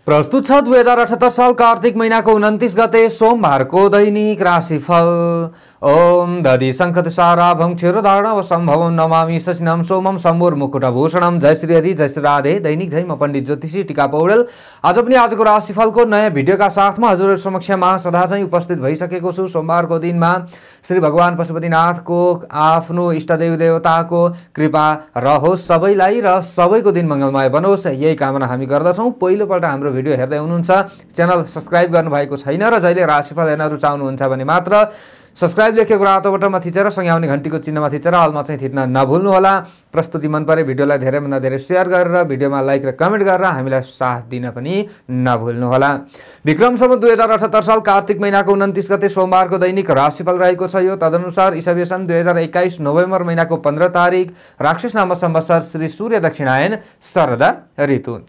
प्रस्तुत छ 2078 साल कार्तिक महीनाको 29 गते सोमबारको दैनिक राशिफल। ओम दधि शङ्खतुषाराभं क्षीरोदाहरणं सम्भवं नमामि शशिनं सोमं सम्भोर मुकुटभूषणं। जय श्री हरि, जय श्री राधे। दैनिक जय म पण्डित ज्योतिषी टिका पौडेल आज पनि आजको राशिफलको नयाँ भिडियोका साथमा हजुरहरु समक्षमा सदा चाहिँ उपस्थित भइसकेको छु। सोमबारको दिनमा श्री भगवान पशुपतिनाथको आफ्नो इष्टदेव देवताको कृपा रहोस् सबैलाई र सबैको दिन मंगलमय बनोस्, यही कामना हामी गर्दछौँ। पहिलोपल्ट हाम्रो भिडियो हेर्दै हुनुहुन्छ, च्यानल सब्स्क्राइब गर्नुभएको छैन र जहिले राशिफल हेर्न रुचाउनुहुन्छ भने मात्र सब्स्क्राइब लेखेको रातो बटनमा थिचेर सँगै आउने घण्टीको चिन्हमा थिचेर अलमा चाहिँ थिच्न नभुल्नुहोला। प्रस्तुति मन परे भिडियोलाई धेरैभन्दा धेरै शेयर गरेर भिडियोमा लाइक र कमेन्ट गरेर हामीलाई साथ दिन पनि नभुल्नुहोला। विक्रम सम्वत 2078 साल कार्तिक महीनाको 29 गते सोमबारको दैनिक राशिफल रहेको छ यो। तदनुसार ईसा सन 2021 नोभेम्बर महीनाको 15 तारिक राक्षस नाम संवत्सर श्री सूर्य दक्षिणायन शरद ऋतु।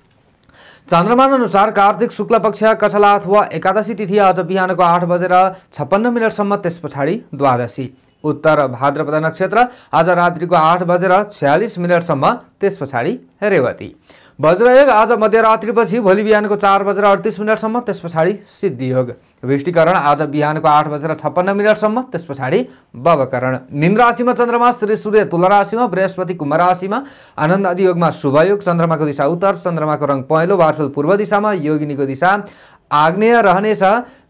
चन्द्रमान अनुसार कार्तिक शुक्ल पक्ष कछला अथवा एकादशी तिथि आज बिहानको 8:56 त्यस पछाडि द्वादशी। उत्तर भाद्रपद नक्षत्र आज रात्रिको 8:46 त्यस पछाडि रेवती। वज्रयोग आज मध्यरात्रिपछि भोलि बिहानको 4:38 त्यस पछाडि सिद्धियोग। वृष्टिकरण आज बिहानको 8:56 त्यस पछाडि भवकरण। मीन राशिमा चन्द्रमा श्री सूर्य तुला राशिमा, बृहस्पति कुम्भ राशिमा, आनन्द आदि योगमा शुभयोग। चन्द्रमाको दिशा उत्तर, चन्द्रमाको रङ पहेँलो, वार्षुल पूर्व दिशामा, योगिनीको दिशा आग्नेय रहनेछ।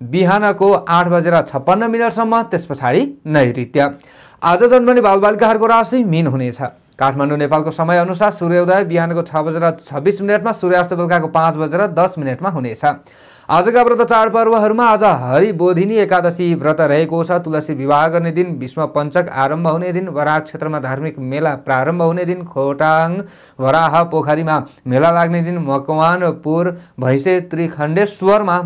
बिहानको 8:56 त्यस पछाडि नैऋत्य। आज जन्मने बालबालिकाहरूको राशि मीन हुनेछ। काठमाडौँ नेपालको समय अनुसार सूर्योदय बिहानको 6:26 सूर्यास्त बेलुकाको 5:10 हुनेछ। आजका व्रत चाडपर्वहरूमा आज हरिबोधिनी एकादशी व्रत रहेको छ। तुलसी विवाह गर्ने दिन, भीष्म पञ्चक आरम्भ हुने दिन, वराह क्षेत्रमा धार्मिक मेला प्रारम्भ हुने दिन, खोटाङ वराह पोखरीमा मेला लाग्ने दिन, मकवानपुर भैँसे त्रिखण्डेश्वरमा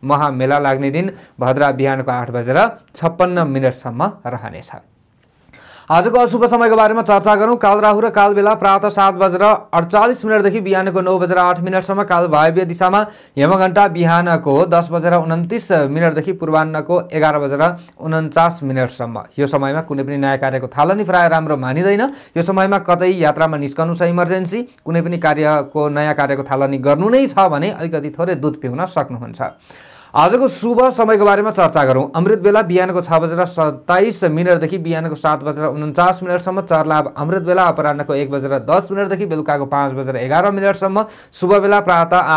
महामेला लाग्ने दिन, भद्रा बिहानको 8:56 रहनेछ। आजको अशुभ समयको बारेमा चर्चा गरौँ। काल राहु र काल बेला प्रातः 7:48 देखि बिहानको 9:08 काल वायव्य दिशामा, यमघण्टा बिहानको 10:29 देखि पूर्वाह्नको 11:49 यो समयमा कुनै पनि नयाँ कार्यको थालनी प्राय राम्रो मानिँदैन। यो समयमा कतै यात्रामा निस्कनु छ, इमर्जेन्सी कुनै पनि नयाँ कार्यको थालनी गर्नु नै छ भने अलिकति थोरै दुध पिउन सक्नुहुन्छ। आजको शुभ समयको बारेमा चर्चा गरौँ। अमृत बेला बिहानको 6:27 देखि बिहानको 7:49 चरलाभ अमृत बेला अपराह्नको 1:10 देखि बेलुकाको 5:11 शुभ बेला प्रातः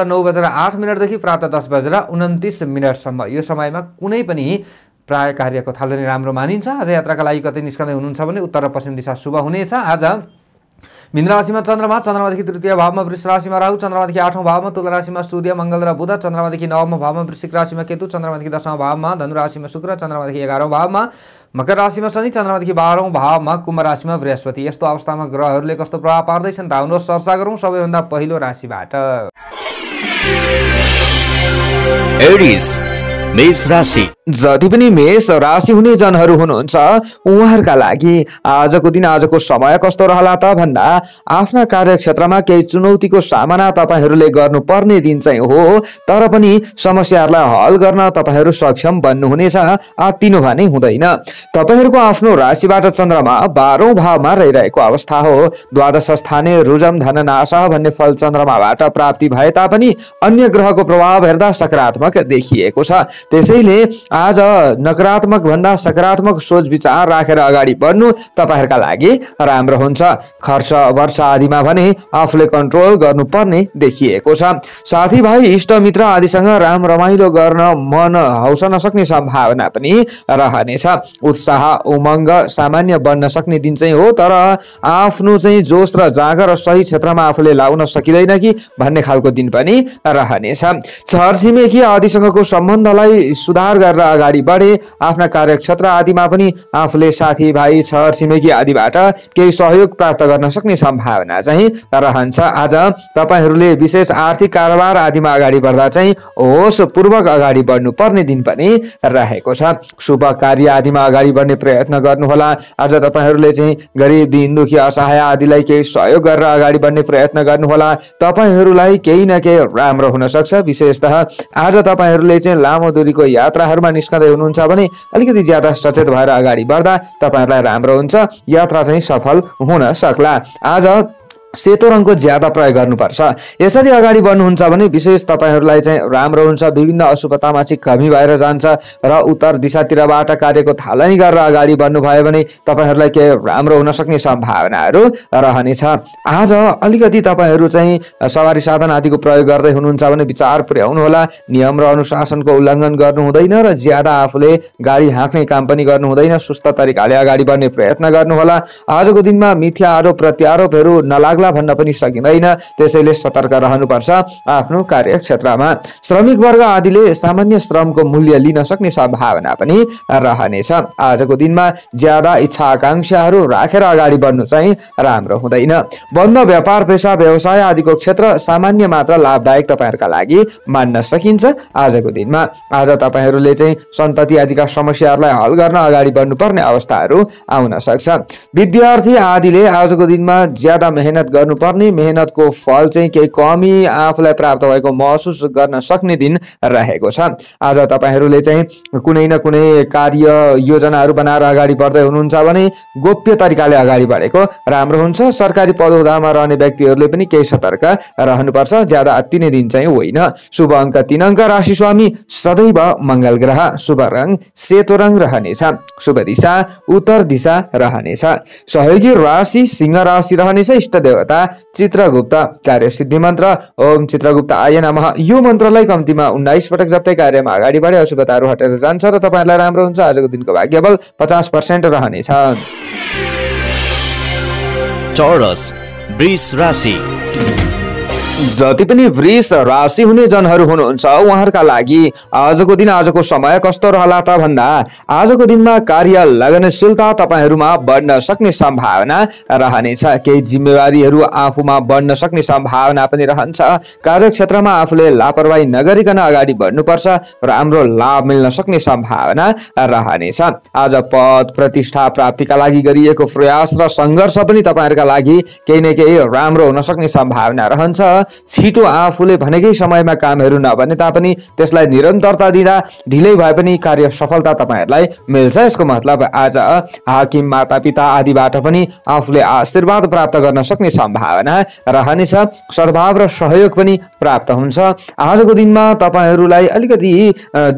9:08 देखि प्रातः 10:29 यो समयमा कुनै पनि प्राय कार्यको थालनी राम्रो मानिन्छ। आज यात्राका लागि कतै निस्कँदै हुनुहुन्छ भने उत्तर र पश्चिम दिशा शुभ हुनेछ। आज मीन राशिमा चन्द्रमा, चन्द्रमादेखि तृतीय भावमा वृष राशिमा राहु, चन्द्रमादेखि 8औं भावमा तुला राशिमा सूर्य मंगल र बुध, चन्द्रमादेखि 9औं भावमा वृश्चिक राशिमा केतु, चन्द्रमादेखि 10औं भावमा धनु राशिमा शुक्र, चन्द्रमादेखि 11औं भावमा मकर राशिमा शनि, चन्द्रमादेखि 12औं भावमा कुम्भ राशिमा बृहस्पति। यस्तो अवस्थामा ग्रहहरूले कस्तो प्रभाव पार्दैछन् त आउनुहोस् चर्चा गरौँ। सबैभन्दा पहिलो राशिबाट एरिस मेष राशि। जति पनि मेष राशि हुने जनहरू हुनुहुन्छ उहाँहरूका लागि आजको दिन, आजको समय कस्तो रहला त भन्दा आफ्ना कार्यक्षेत्रमा केही चुनौतीको सामना तपाईहरूले गर्नुपर्ने दिन चाहिँ हो। तर पनि समस्याहरूलाई हल गर्न तपाईहरू सक्षम बन्नुहुनेछ, आत्तिनु भने हुँदैन। तपाईहरूको आफ्नो राशिबाट चन्द्रमा 12औं भावमा रहिरहेको अवस्था हो। द्वादश स्थाने रुजम धननाश भन्ने फल चन्द्रमाबाट प्राप्ति भए तापनि अन्य ग्रहको प्रभाव हेर्दा सकारात्मक देखिएको छ। त्यसैले आज नकारात्मक भन्दा सकारात्मक सोच विचार राखेर अगाडि बढ्नु तपाईहरुका लागि राम्रो हुन्छ। खर्च वर्षा आदिमा भने आफूले कन्ट्रोल गर्नुपर्ने देखिएको छ। साथीभाइ इष्टमित्र आदिसँग राम रमाइलो गर्न मन हौसन सक्ने सम्भावना पनि रहनेछ। उत्साह उमङ्ग सामान्य बन्न सक्ने दिन चाहिँ हो, तर आफ्नो चाहिँ जोश र जाँगर सही क्षेत्रमा आफूले लाउन सकिँदैन कि भन्ने खालको दिन पनि रहनेछ। छरछिमेकी आदिसँगको सम्बन्धलाई सुधार गरेर अगाडि बढे। आफ्ना कार्यक्षेत्र आदिमा पनि आफूले साथीभाइ छरछिमेकी आदिबाट केही सहयोग प्राप्त गर्न सक्ने सम्भावना चाहिँ रहन्छ। आज तपाईहरूले विशेष आर्थिक कारोबार आदिमा अगाडि बढ्दा चाहिँ होसपूर्वक अगाडि बढ्नुपर्ने दिन पनि रहेको छ। शुभ कार्य आदिमा अगाडि बढ्ने प्रयत्न गर्नुहोला। आज तपाईहरूले चाहिँ गरिब दीन दुखी असहाय आदिलाई केही सहयोग गरेर अगाडि बढ्ने प्रयत्न गर्नुहोला। तपाईहरूलाई केही न केही राम्रो हुन सक्छ। विशेषतः आज तपाईहरूले चाहिँ लामो दूरीको यात्राहरूमा निस्कँदै हुनुहुन्छ भने अलिकति ज्यादा सचेत भएर अगाडि बढ्दा तपाईहरुलाई राम्रो हुन्छ, यात्रा चाहिँ सफल हुन सक्ला। आज सेतो रङको ज्यादा प्रयोग गर्नुपर्छ। यसरी अगाडि बढ्नुहुन्छ भने विशेष तपाईहरुलाई चाहिँ राम्रो हुन्छ। विभिन्न अशुभतामा चाहिँ कमी भएर जान्छ र उत्तर दिशातिरबाट कार्यको थालनी गरेर अगाडि बढ्नु भयो भने तपाईहरुलाई के राम्रो हुन सक्ने सम्भावनाहरू रहनेछ। आज अलिकति तपाईहरु चाहिँ सवारी साधन आदिको प्रयोग गर्दै हुनुहुन्छ भने विचार पुर्याउनु होला। नियम र अनुशासनको उल्लङ्घन गर्नु हुँदैन र ज्यादा आफूले गाडी हाँक्ने काम पनि गर्नु हुँदैन। सुस्त तरिकाले अगाडि बढ्ने प्रयत्न गर्नु होला। आजको दिनमा मिथ्या आरोप प्रत्यारोपहरू नलाग्ला भन्न पनि सकिँदैन, त्यसैले सतर्क रहनुपर्छ आफ्नो कार्यक्षेत्रमा। श्रमिक वर्ग आदिले सामान्य श्रमको मूल्य लिन सक्ने सम्भावना पनि रहनेछ। आजको दिनमा ज्यादा इच्छा आकांक्षाहरू राखेर अगाडि बढ्नु चाहिँ राम्रो हुँदैन। बन्द व्यापार पेशा व्यवसाय आदिको क्षेत्र सामान्य मात्र लाभदायक तपाईहरुका लागि मान्न सकिन्छ। आजको दिनमा आज तपाईहरुले चाहिँ सन्तति आदिका समस्याहरूलाई हल गर्न अगाडि बढ्नुपर्ने अवस्थाहरू आउन सक्छ। विद्यार्थी आदिले आजको दिनमा ज्यादा मेहनत गर्नुपर्ने, मेहनतको फल चाहिँ केही कमी आफूलाई प्राप्त भएको महसुस गर्न सक्ने दिन रहेको छ। आज तपाईहरुले चाहिँ कुनै न कुनै कार्य योजनाहरू बनाएर अगाडि बढ्दै हुनुहुन्छ भने गोप्य तरिकाले अगाडि बढेको राम्रो हुन्छ। सरकारी पदहुदामा रहने व्यक्तिहरूले पनि केही सतर्क रहनुपर्छ। ज्यादा अत्तिने दिन चाहिँ होइन। शुभ अङ्क 3 अङ्क, राशि स्वामी सदैव मंगल ग्रह, शुभ रङ सेतो रङ रहनेछ, शुभ दिशा उत्तर दिशा रहनेछ। सहयोगी राशि सिंह राशि रहनेछ। इष्ट देवता चित्रगुप्त, कार्य सिद्धि मन्त्र ओम चित्रगुप्त आय नमः। यो मन्त्रलाई कम्तीमा 19 पटक जप्दै कार्यमा अगाडि बढे अशुभताहरू हटेर जान्छ र तपाईहरुलाई राम्रो हुन्छ। आजको दिनको भाग्यबल 50% रहनेछ। चौरस वृष राशि। जति पनि वृष राशि हुने जनहरू हुनुहुन्छ उहाँहरूका लागि आजको दिन, आजको समय कस्तो रहला त भन्दा आजको दिनमा कार्य लगनशीलता तपाईहरुमा बढ्न सक्ने सम्भावना रहनेछ। केही जिम्मेवारीहरू आफूमा बढ्न सक्ने सम्भावना पनि रहन्छ। कार्यक्षेत्रमा आफूले लापरवाही नगरिकन अगाडि बढ्नुपर्छ, राम्रो लाभ मिल्न सक्ने सम्भावना रहनेछ। आज पद प्रतिष्ठा प्राप्तिका लागि गरिएको प्रयास र सङ्घर्ष पनि तपाईहरुका लागि केही न केही राम्रो हुन सक्ने सम्भावना रहन्छ। छिटो आफूले भनेकै समयमा कामहरू नबने तापनि त्यसलाई निरन्तरता दिँदा ढिलै भए पनि कार्य सफलता तपाईहरुलाई मिल्छ। यसको मतलब आज हाकिम, मातापिता आदिबाट पनि आफूले आशीर्वाद प्राप्त गर्न सक्ने सम्भावना रहनेछ। सद्भाव र सहयोग पनि प्राप्त हुन्छ। आजको दिनमा तपाईहरुलाई अलिकति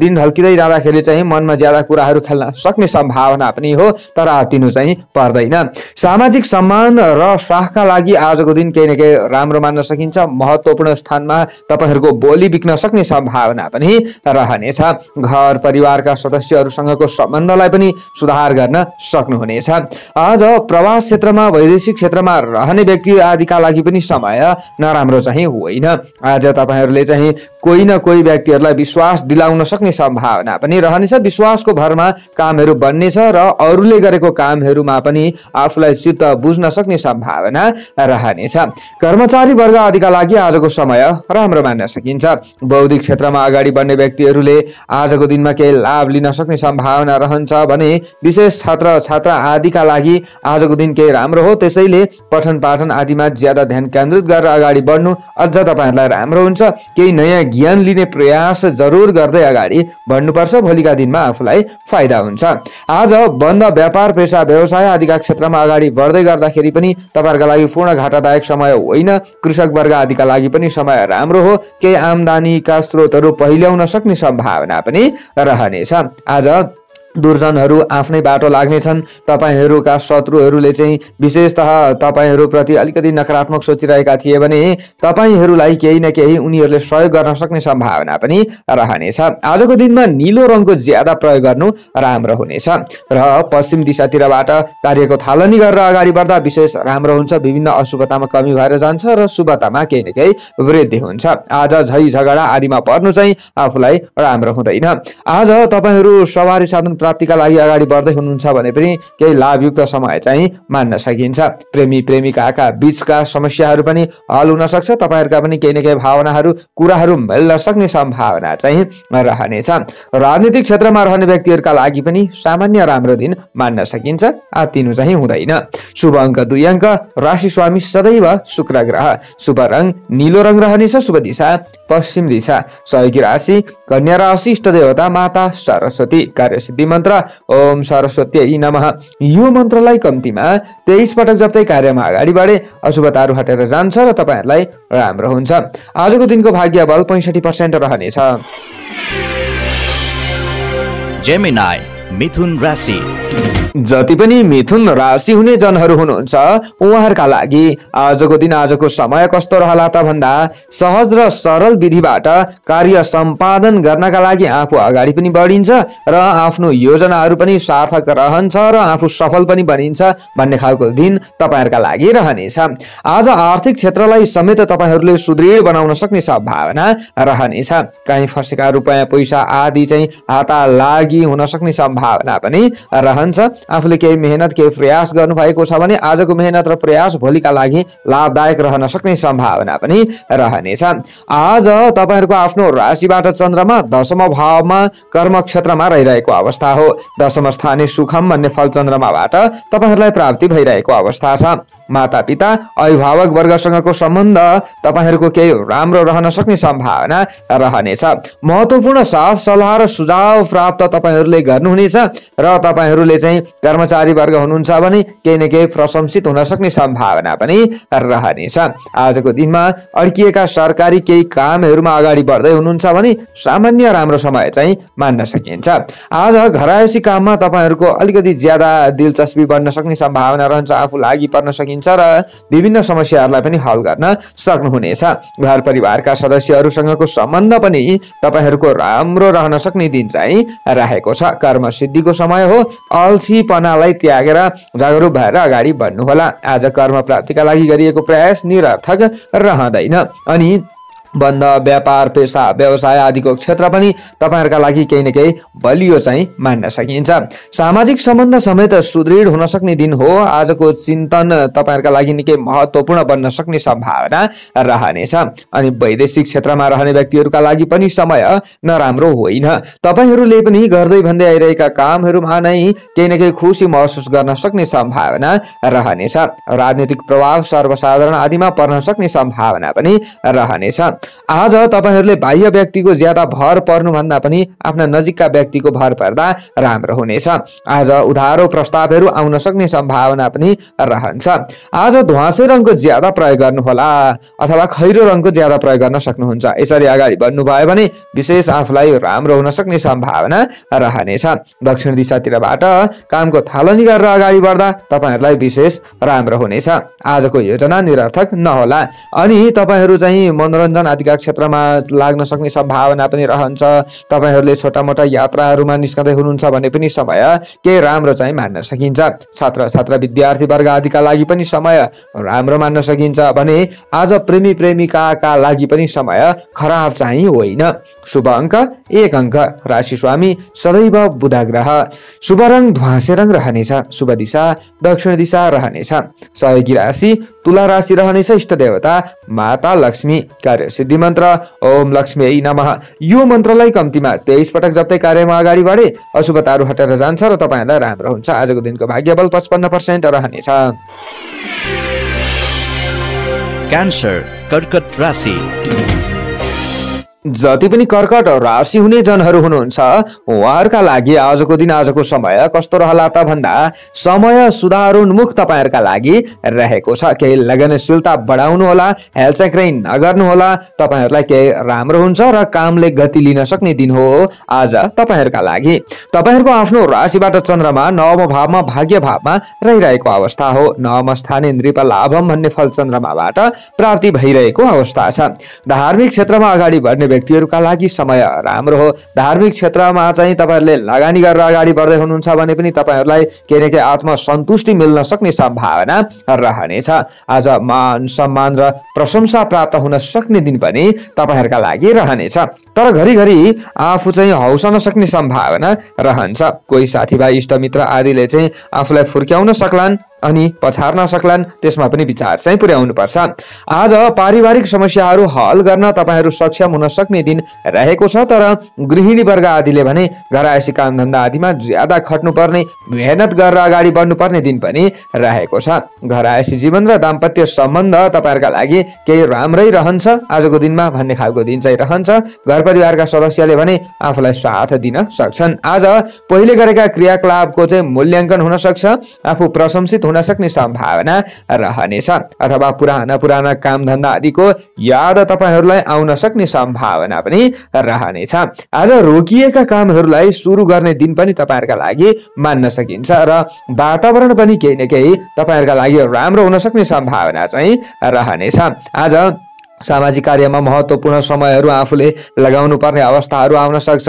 दिन ढल्किँदै जाँदाखेरि चाहिँ मनमा ज्यादा कुराहरू खेल्न सक्ने सम्भावना पनि हो, तर आत्तिनु चाहिँ पर्दैन। सामाजिक सम्मान र साखका लागि आजको दिन केही न केही राम्रो मान्न सकिन्छ। महत्त्वपूर्ण स्थानमा तपाईहरुको बोली बिक्न सक्ने सम्भावना पनि रहनेछ। घर परिवारका सदस्यहरूसँगको सम्बन्धलाई पनि सुधार गर्न सक्नुहुनेछ। आज प्रवास क्षेत्रमा, वैदेशिक क्षेत्रमा रहने व्यक्ति आदिका लागि पनि समय नराम्रो चाहिँ होइन। आज तपाईहरुले चाहिँ कोही न कोही व्यक्तिहरूलाई विश्वास दिलाउन सक्ने सम्भावना पनि रहनेछ। विश्वासको भरमा कामहरू बन्नेछ र अरूले गरेको कामहरूमा पनि आफूलाई चित्त बुझ्न सक्ने सम्भावना रहनेछ। कर्मचारी वर्ग आदिका लागि आजको समय राम्रो मान्न सकिन्छ। बौद्धिक क्षेत्रमा अगाडि बढ्ने व्यक्तिहरूले आजको दिनमा केही लाभ लिन सक्ने सम्भावना रहन्छ भने विशेष छात्र छात्रा आदिका लागि आजको दिन केही राम्रो हो। त्यसैले पठन पाठन आदिमा ज्यादा ध्यान केन्द्रित गरेर अगाडि बढ्नु अझ तपाईहरुलाई राम्रो हुन्छ। केही नयाँ ज्ञान लिने प्रयास जरुर गर्दै अगाडि बढ्नुपर्छ। भोलिका दिनमा आफूलाई फाइदा हुन्छ। आज बन्द व्यापार पेशा व्यवसाय आदिका क्षेत्रमा अगाडि बढ्दै गर्दाखेरि पनि तपाईहरुका लागि पूर्ण घाटादायक समय होइन। कृषक वर्ग आदिका लागि पनि समय राम्रो हो। केही आम्दानीका स्रोतहरू पहिल्याउन सक्ने सम्भावना पनि रहनेछ। आज दुर्जनहरू आफ्नै बाटो लाग्नेछन्। तपाईहरुका शत्रुहरूले चाहिँ विशेषतः तपाईहरुप्रति अलिकति नकारात्मक सोचिरहेका थिए भने तपाईहरुलाई केही न केही उनीहरूले सहयोग गर्न सक्ने सम्भावना पनि रहनेछ। आजको दिनमा नीलो रङको ज्यादा प्रयोग गर्नु राम्रो हुनेछ र पश्चिम दिशातिरबाट कार्यको थालनी गरेर अगाडि बढ्दा विशेष राम्रो हुन्छ। विभिन्न अशुभतामा कमी भएर जान्छ र शुभतामा केही न केही वृद्धि हुन्छ। आज झै झगडा आदिमा पर्नु चाहिँ आफूलाई राम्रो हुँदैन। आज तपाईहरु सवारी साधन प्राप्तिका लागि अगाडि बढ्दै हुनुहुन्छ भने पनि केही लाभयुक्त समय चाहिँ मान्न सकिन्छ। प्रेमी प्रेमिकाका बीचका समस्याहरू पनि हल हुन सक्छ। तपाईहरुका पनि केही न केही भावनाहरू कुराहरू मिल्न सक्ने सम्भावना चाहिँ रहनेछ। राजनीतिक क्षेत्रमा रहने व्यक्तिहरूका लागि पनि सामान्य राम्रो दिन मान्न सकिन्छ, आत्तिनु चाहिँ हुँदैन। शुभ अङ्क 2 अङ्क, राशि स्वामी सदैव शुक्र ग्रह, शुभ रङ नीलो रङ रहनेछ, शुभ दिशा पश्चिम दिशा, सहयोगी राशि कन्या राशि, इष्ट देवता माता सरस्वती, कार्यसिद्धि मन्त्र ओम सरस्वती नमः। यो मन्त्रलाई कम्तीमा 23 पटक जप्दै कार्यमा अगाडि बढे अशुभताहरू हटेर जान्छ र तपाईहरुलाई राम्रो हुन्छ। आजको दिनको भाग्य बल 65% रहनेछ। जेमिनाई मिथुन राशि। जति पनि मिथुन राशि हुने जनहरू हुनुहुन्छ उहाँहरूका लागि आजको दिन आजको समय कस्तो रहला त भन्दा सहज र सरल विधिबाट कार्य सम्पादन गर्नका लागि आफू अगाडि पनि बढिन्छ र आफ्नो योजनाहरू पनि सार्थक रहन्छ र आफू सफल पनि बनिन्छ भन्ने खालको दिन तपाईहरुका लागि रहनेछ। आज आर्थिक क्षेत्रलाई समेत तपाईहरुले सुदृढ बनाउन सक्ने सम्भावना रहनेछ। कहीँ फसेका रुपैयाँ पैसा आदि चाहिँ हाता लागि हुन सक्ने सम्भावना पनि रहन्छ। आफूले केही मेहनत केही प्रयास गर्नु भएको छ भने आजको मेहनत र प्रयास भोलिका लागि लाभदायक रहन सक्ने सम्भावना पनि रहनेछ। आज तपाईहरुको आफ्नो राशिबाट चन्द्रमा 10मा भावमा कर्म क्षेत्रमा रहिरहेको अवस्था हो। 10मा स्थाने सुखम भन्ने फल चन्द्रमाबाट तपाईहरुलाई प्राप्ति भइरहेको अवस्था छ। माता पिता अभिभावक वर्गसँगको सम्बन्ध तपाईहरुको केही राम्रो रहन सक्ने सम्भावना रहनेछ। महत्त्वपूर्ण साथ सल्लाह र सुझाव प्राप्त तपाईहरुले गर्नुहुनेछ र तपाईहरुले चाहिँ कर्मचारी वर्ग हुनुहुन्छ भने केही न केही प्रशंसित हुन सक्ने सम्भावना पनि रहनेछ। आजको दिनमा अड्किएका सरकारी केही कामहरुमा अगाडि बढ्दै हुनुहुन्छ भने सामान्य राम्रो समय चाहिँ मान्न सकिन्छ। आज घरायसी काममा तपाईहरुको अलिकति ज्यादा दिलचस्पी बढ्न सक्ने सम्भावना रहन्छ। आफू लागि पर्न सकिन्छ र विभिन्न समस्याहरूलाई पनि हल गर्न सक्नुहुनेछ। घर परिवारका सदस्यहरूसँगको सम्बन्ध पनि तपाईहरुको राम्रो रहन सक्ने दिन चाहिँ रहेको छ। कर्म सिद्धिको समय हो। अल्छीपनालाई त्यागेर जागरुक भएर अगाडि बढ्नु होला। आज कर्म प्राप्तिका लागि गरिएको प्रयास निरर्थक रहँदैन अनि बन्द व्यापार पेशा व्यवसाय आदिको क्षेत्र पनि तपाईहरुका लागि केही न केही बलियो चाहिँ मान्न सकिन्छ। सामाजिक सम्बन्ध समेत सुदृढ हुन सक्ने दिन हो। आजको चिन्तन तपाईहरुका लागि निकै महत्त्वपूर्ण बन्न सक्ने सम्भावना रहनेछ अनि वैदेशिक क्षेत्रमा रहने व्यक्तिहरुका लागि पनि समय नराम्रो होइन। तपाईहरुले पनि गर्दै भन्दै आइरहेका कामहरुमा नै केही न केही खुसी महसुस गर्न सक्ने सम्भावना रहनेछ। राजनीतिक प्रभाव सर्वसाधारण आदिमा पर्न सक्ने सम्भावना पनि रहनेछ। आज तपाईहरुले बाह्य व्यक्तिको ज्यादा भर पर्नु भन्दा पनि आफ्ना नजिकका व्यक्तिको भर पर्दा राम्रो हुनेछ। आज उधारो प्रस्तावहरू आउन सक्ने सम्भावना पनि रहन्छ। आज ध्वाँसे रङको ज्यादा प्रयोग गर्नु होला अथवा खैरो रङको ज्यादा प्रयोग गर्न सक्नुहुन्छ। यसरी अगाडि बढ्नु भयो भने विशेष आफूलाई राम्रो हुन सक्ने सम्भावना रहनेछ। दक्षिण दिशातिरबाट कामको थालनी गरेर अगाडि बढ्दा तपाईहरुलाई विशेष राम्रो हुनेछ। आजको योजना निरर्थक नहोला अनि तपाईहरु चाहिँ मनोरञ्जन आदिका क्षेत्रमा लाग्न सक्ने सम्भावना पनि रहन्छ। तपाईहरुले छोटा मोटा यात्राहरूमा निस्कदै हुनुहुन्छ भने पनि समय के राम्रो चाहिँ मान्न सकिन्छ। छात्र छात्रा विद्यार्थी वर्ग आदिका लागि पनि समय राम्रो मान्न सकिन्छ भने आज प्रेमी प्रेमिकाका लागि पनि समय खराब चाहिँ होइन। शुभ अङ्क 1 अङ्क, राशि स्वामी सदैव बुध ग्रह, शुभ रङ ध्वाँसे रङ रहनेछ, शुभ दिशा दक्षिण दिशा रहनेछ, सहयोगी राशि तुला राशि रहनेछ, इष्ट देवता माता लक्ष्मी, कार्य सिद्धि मन्त्र ओम लक्ष्मी नमः। यो मन्त्रलाई कम्तीमा 23 पटक जप्दै कार्यमा अगाडि बढे अशुभताहरू हटेर जान्छ र तपाईहरुलाई राम्रो हुन्छ। आजको दिनको भाग्यबल 55% रहनेछ। क्यान्सर कर्कट राशि। जति पनि कर्कट राशि हुने जनहरू हुनुहुन्छ उहाँहरूका लागि आजको दिन आजको समय कस्तो रहला त भन्दा समय सुधारोन्मुख तपाईहरुका लागि रहेको छ। केही लगनशीलता बढाउनु होला, हेलचक्रै नगर्नु होला। तपाईहरुलाई केही राम्रो हुन्छ र कामले गति लिन सक्ने दिन हो आज तपाईहरुका लागि। तपाईहरुको आफ्नो राशिबाट चन्द्रमा 9औं भावमा भाग्य भावमा रहिरहेको अवस्था हो। 9औं स्थाने नृप लाभम भन्ने फल चन्द्रमाबाट प्राप्ति भइरहेको अवस्था छ। धार्मिक क्षेत्रमा अगाडि बढ्ने व्यक्तिहरूका लागि समय राम्रो हो। धार्मिक क्षेत्रमा चाहिँ तपाईँहरूले लगानी गरेर अगाडि बढ्दै हुनुहुन्छ भने पनि तपाईँहरूलाई केही न केही आत्मसन्तुष्टि मिल्न सक्ने सम्भावना रहनेछ। आज मान सम्मान र प्रशंसा प्राप्त हुन सक्ने दिन पनि तपाईँहरूका लागि रहनेछ। तर घरिघरि आफू चाहिँ हौसन सक्ने सम्भावना रहन्छ। कोही साथीभाइ इष्टमित्र आदिले चाहिँ आफूलाई फुर्क्याउन सक्लान् अनि पछार्न सक्लान्, त्यसमा पनि विचार चाहिँ पुर्याउनु पर्छ। आज पारिवारिक समस्याहरू हल गर्न तपाईँहरू सक्षम हुन सक्ने दिन रहेको छ। तर गृहिणी वर्ग आदिले भने घरायसी कामधन्दा आदिमा ज्यादा खट्नुपर्ने, मेहनत गरेर अगाडि बढ्नुपर्ने दिन पनि रहेको छ। घरायसी जीवन र दाम्पत्य सम्बन्ध तपाईँहरूका लागि केही राम्रै रहन्छ आजको दिनमा भन्ने खालको दिन चाहिँ रहन्छ। घर परिवारका सदस्यले भने आफूलाई साथ दिन सक्छन्। आज पहिले गरेका क्रियाकलापको चाहिँ मूल्याङ्कन हुन सक्छ। आफू प्रशंसित हुन सक्ने सम्भावना रहनेछ अथवा पुराना कामधन्दा आदिको याद तपाईहरूलाई आउन सक्ने सम्भावना पनि रहनेछ। आज रोकिएका कामहरूलाई सुरु गर्ने दिन पनि तपाईहरूका लागि मान्न सकिन्छ र वातावरण पनि केही न केही तपाईहरूका लागि राम्रो हुन सक्ने सम्भावना चाहिँ रहनेछ। आज सामाजिक कार्यमा महत्त्वपूर्ण समयहरू आफूले लगाउनु पर्ने अवस्थाहरू आउन सक्छ,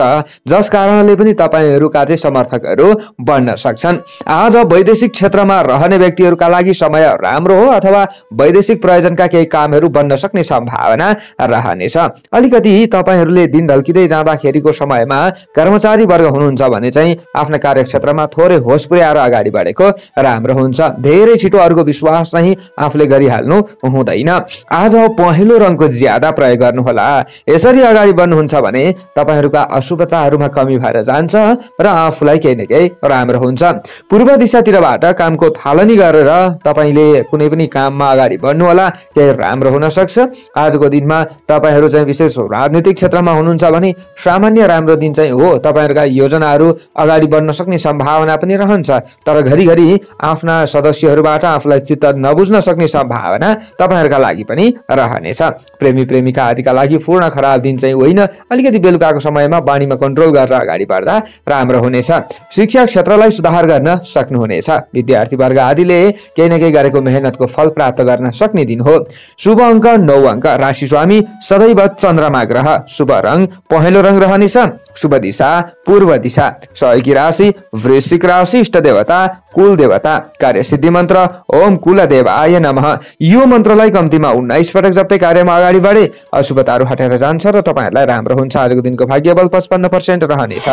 जस कारणले पनि तपाईहरूका चाहिँ समर्थकहरू बढ्न सक्छन्। आज वैदेशिक क्षेत्रमा रहने व्यक्तिहरूका लागि समय राम्रो हो अथवा वैदेशिक प्रयोजनका केही कामहरू बन्न सक्ने सम्भावना रहनेछ। अलिकति तपाईहरूले दिन ढल्किँदै जाँदाखेरिको समयमा कर्मचारी वर्ग हुनुहुन्छ भने चाहिँ आफ्ना कार्यक्षेत्रमा थोरै होस पुर्याएर अगाडि बढेको राम्रो हुन्छ। धेरै छिटो अरूको विश्वास चाहिँ आफूले गरिहाल्नु हुँदैन। आज पहेँलो रङको ज्यादा प्रयोग गर्नुहोला। यसरी अगाडि बढ्नुहुन्छ भने तपाईहरूका अशुभताहरूमा कमी भएर जान्छ र आफूलाई केही न केही राम्रो हुन्छ। पूर्व दिशातिरबाट कामको थालनी गरेर तपाईले कुनै पनि काममा अगाडि बढ्नुहोला, केही राम्रो हुन सक्छ। आजको दिनमा तपाईहरू चाहिँ विशेष राजनीतिक क्षेत्रमा हुनुहुन्छ भने सामान्य राम्रो दिन चाहिँ हो। तपाईहरूका योजनाहरू अगाडि बढ्न सक्ने सम्भावना पनि रहन्छ। तर घरिघरि आफ्ना सदस्यहरूबाट आफूलाई चित्त नबुझ्न सक्ने सम्भावना तपाईहरूका लागि पनि रहनेछ। प्रेमी प्रेमिका आदिका लागि पूर्ण खराब दिन चाहिँ होइन। अलिकति बेलुकाको समयमा बानीमा कन्ट्रोल गरेर अगाडि बढ्दा राम्रो हुनेछ। शिक्षा क्षेत्रलाई सुधार गर्न सक्नुहुनेछ। विद्यार्थी वर्ग आदिले केही न केही गरेको मेहनतको फल प्राप्त गर्न सक्ने दिन हो। शुभ अङ्क 9 अङ्क। राशि स्वामी सदैव चन्द्रमा ग्रह। शुभ रङ पहेँलो रङ रहनेछ। शुभ दिशा पूर्व दिशा। सहयोगी राशि वृश्चिक राशि। इष्ट देवता कुल देवता। कार्य सिद्धि मन्त्र ओम कुलदेवाय नमः। यो मन्त्रलाई कम्तीमा 19 पटक जप्दै कार्यमा अगाडि बढे अशुभताहरू हटेर जान्छ र तपाईहरूलाई राम्रो हुन्छ। आजको दिनको भाग्यबल 55% रहनेछ।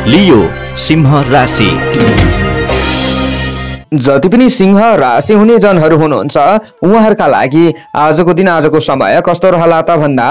लियो सिंह राशि। जति पनि सिंह राशि हुने जनहरू हुनुहुन्छ उहाँहरूका लागि आजको दिन आजको समय कस्तो रहला त भन्दा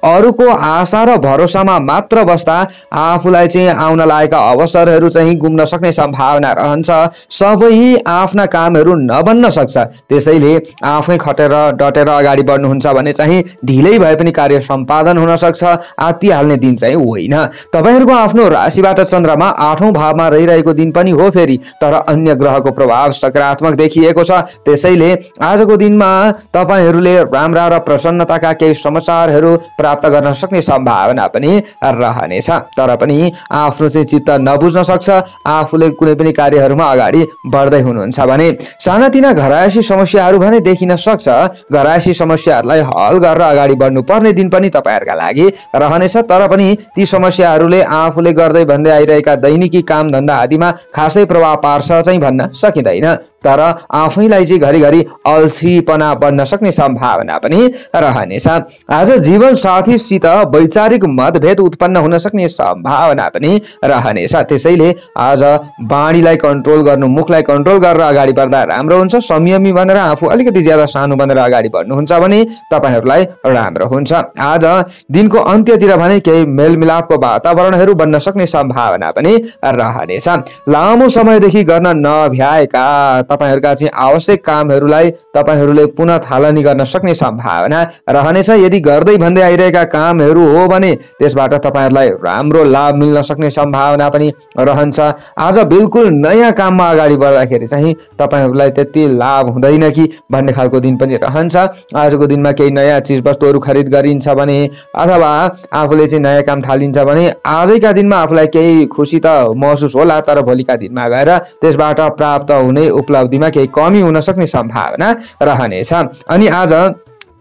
अरूको आशा र भरोसामा मात्र बस्दा आफूलाई चाहिँ आउन लागेका अवसरहरू चाहिँ गुम्न सक्ने सम्भावना रहन्छ। सबै आफ्ना कामहरू नबन्न सक्छ। त्यसैले आफै खटेर डटेर अगाडि बढ्नुहुन्छ भने चाहिँ ढिलै भए पनि कार्य सम्पादन हुन सक्छ। आत्तिहाल्ने दिन चाहिँ होइन। तपाईहरूको आफ्नो राशिबाट चन्द्रमा 8औं भावमा रहिरहेको दिन पनि हो फेरि, तर अन्य ग्रहको प्रभाव सकारात्मक देखिएको छ। त्यसैले आजको दिनमा तपाईहरूले राम्रा र प्रसन्नताका केही समाचारहरू प्राप्त गर्न सक्ने सम्भावना पनि रहनेछ। तर पनि आफ्नो चाहिँ चित्त नबुझ्न सक्छ। आफूले कुनै पनि कार्यहरूमा अगाडि बढ्दै हुनुहुन्छ भने सानातिना घरायसी समस्याहरू भने देखिन सक्छ। घरायसी समस्याहरूलाई हल गरेर अगाडि बढ्नु पर्ने दिन पनि तपाईहरूका लागि रहनेछ। तर पनि ती समस्याहरूले आफूले गर्दै भन्दै आइरहेका दैनिकी काम धन्दा आदिमा खासै प्रभाव पार्छ चाहिँ भन्न सकिँदैन। तर आफैलाई चाहिँ घरिघरि अल्छीपना बन्न सक्ने सम्भावना पनि रहनेछ। आज जीवन साथीसित वैचारिक मतभेद उत्पन्न हुन सक्ने सम्भावना पनि रहनेछ। त्यसैले आज बाणीलाई कन्ट्रोल गर्नु, मुखलाई कन्ट्रोल गरेर अगाडि बढ्दा राम्रो हुन्छ। संयमी बनेर आफू अलिकति ज्यादा सानो बनेर अगाडि बढ्नुहुन्छ भने तपाईहरूलाई राम्रो हुन्छ। आज दिनको अन्त्यतिर भने केही मेलमिलापको वातावरणहरू बन्न सक्ने सम्भावना पनि रहनेछ। लामो समयदेखि गर्न नभ्याएका तपाईहरूका चाहिँ आवश्यक कामहरूलाई तपाईहरूले पुनः थालनी गर्न सक्ने सम्भावना रहनेछ। यदि गर्दै भन्दै आइरहेका कामहरू हो भने त्यसबाट तपाईहरूलाई राम्रो लाभ मिल्न सक्ने सम्भावना पनि रहन्छ। आज बिल्कुल नयाँ काममा अगाडि बढ्दाखेरि चाहिँ तपाईहरूलाई त्यति लाभ हुँदैन कि भन्ने खालको दिन पनि रहन्छ। आजको दिनमा केही नयाँ चिज वस्तुहरू खरिद गरिन्छ भने अथवा आफूले चाहिँ नयाँ काम थालिन्छ भने आजैका दिनमा आफूलाई केही खुसी त महसुस होला, तर भोलिका दिनमा गएर त्यसबाट प्राप्त हुने उपलब्धिमा केही कमी हुन सक्ने सम्भावना रहनेछ। अनि आज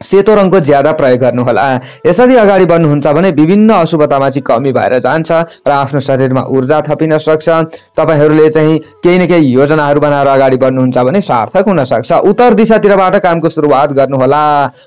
सेतो रङको ज्यादा प्रयोग गर्नुहोला। यसरी अगाडि बढ्नुहुन्छ भने विभिन्न अशुभतामा चाहिँ कमी भएर जान्छ र आफ्नो शरीरमा ऊर्जा थपिन सक्छ। तपाईहरूले चाहिँ केही न केही योजनाहरू बनाएर अगाडि बढ्नुहुन्छ भने सार्थक हुन सक्छ। उत्तर दिशातिरबाट कामको सुरुवात गर्नुहोला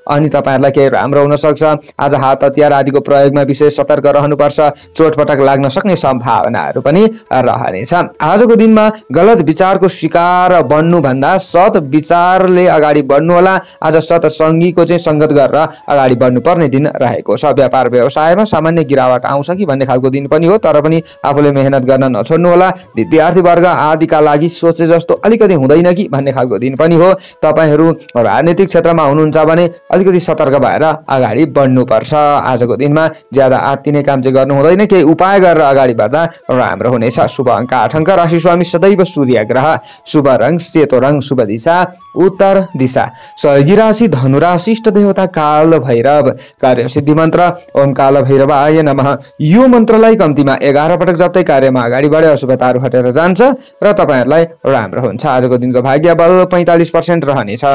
अनि तपाईहरूलाई केही राम्रो हुन सक्छ। आज हात हतियार आदिको प्रयोगमा विशेष सतर्क रहनुपर्छ। चोटपटक लाग्न सक्ने सम्भावनाहरू पनि रहनेछ। आजको दिनमा गलत विचारको शिकार बन्नुभन्दा सत विचारले अगाडि बढ्नुहोला। आज सत्सङ्गीको चाहिँ संगत गरेर अगाडि बढ्नुपर्ने दिन रहेको छ। व्यापार व्यवसायमा सामान्य गिरावट आउँछ कि भन्ने खालको दिन पनि हो, तर पनि आफूले मेहनत गर्न नछोड्नु होला। विद्यार्थी वर्ग आदिका लागि सोचे जस्तो अलिकति हुँदैन कि भन्ने खालको दिन पनि हो। तपाईहरू राजनीतिक क्षेत्रमा हुनुहुन्छ भने अलिकति सतर्क भएर अगाडि बढ्नुपर्छ। आजको दिनमा ज्यादा आत्तिने काम चाहिँ गर्नु हुँदैन, केही उपाय गरेर अगाडि बढ्दा राम्रो हुनेछ। शुभ अङ्क 8 अङ्क, राशि स्वामी सदैव सूर्य ग्रह, शुभ रङ सेतो रङ, शुभ दिशा उत्तर दिशा, सहयोगी राशि धनु राशि, इष्ट देवता काल भैरव, कार्य सिद्धि मन्त्र ओम काल भैरवाय नमः। यो मन्त्रलाई कम्तीमा 11 पटक जप्दै कार्यमा अगाडि बढे अशुभताहरू हटेर जान्छ र तपाईहरूलाई राम्रो हुन्छ। आजको दिनको भाग्य बल 45% रहनेछ।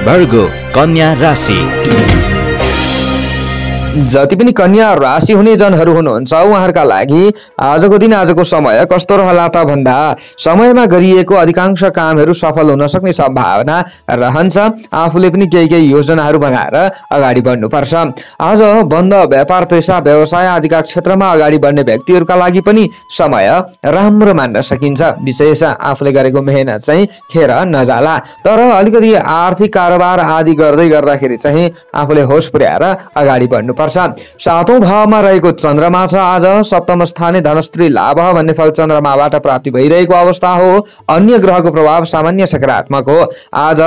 भर्गो कन्या राशि। जति पनि कन्या राशि हुने जनहरू हुनुहुन्छ उहाँहरूका लागि आजको दिन आजको समय कस्तो रहला त भन्दा समयमा गरिएको अधिकांश कामहरू सफल हुन सक्ने सम्भावना रहन्छ। आफूले पनि केही योजनाहरू बनाएर अगाडि बढ्नुपर्छ। आज बन्द व्यापार पेशा व्यवसाय आदिका क्षेत्रमा अगाडि बढ्ने व्यक्तिहरूका लागि पनि समय राम्रो मान्न सकिन्छ। विशेष आफूले गरेको मेहनत चाहिँ खेर नजाला, तर अलिकति आर्थिक कारोबार आदि गर्दै गर्दाखेरि चाहिँ आफूले होस पुर्याएर अगाडि बढ्नु। 7औं भावमा रहेको चन्द्रमा छ। आज सप्तम स्थाने धनस्त्री लाभ भन्ने फल चन्द्रमाबाट प्राप्ति भइरहेको अवस्था हो। अन्य ग्रहको प्रभाव सामान्य सकारात्मक हो। आज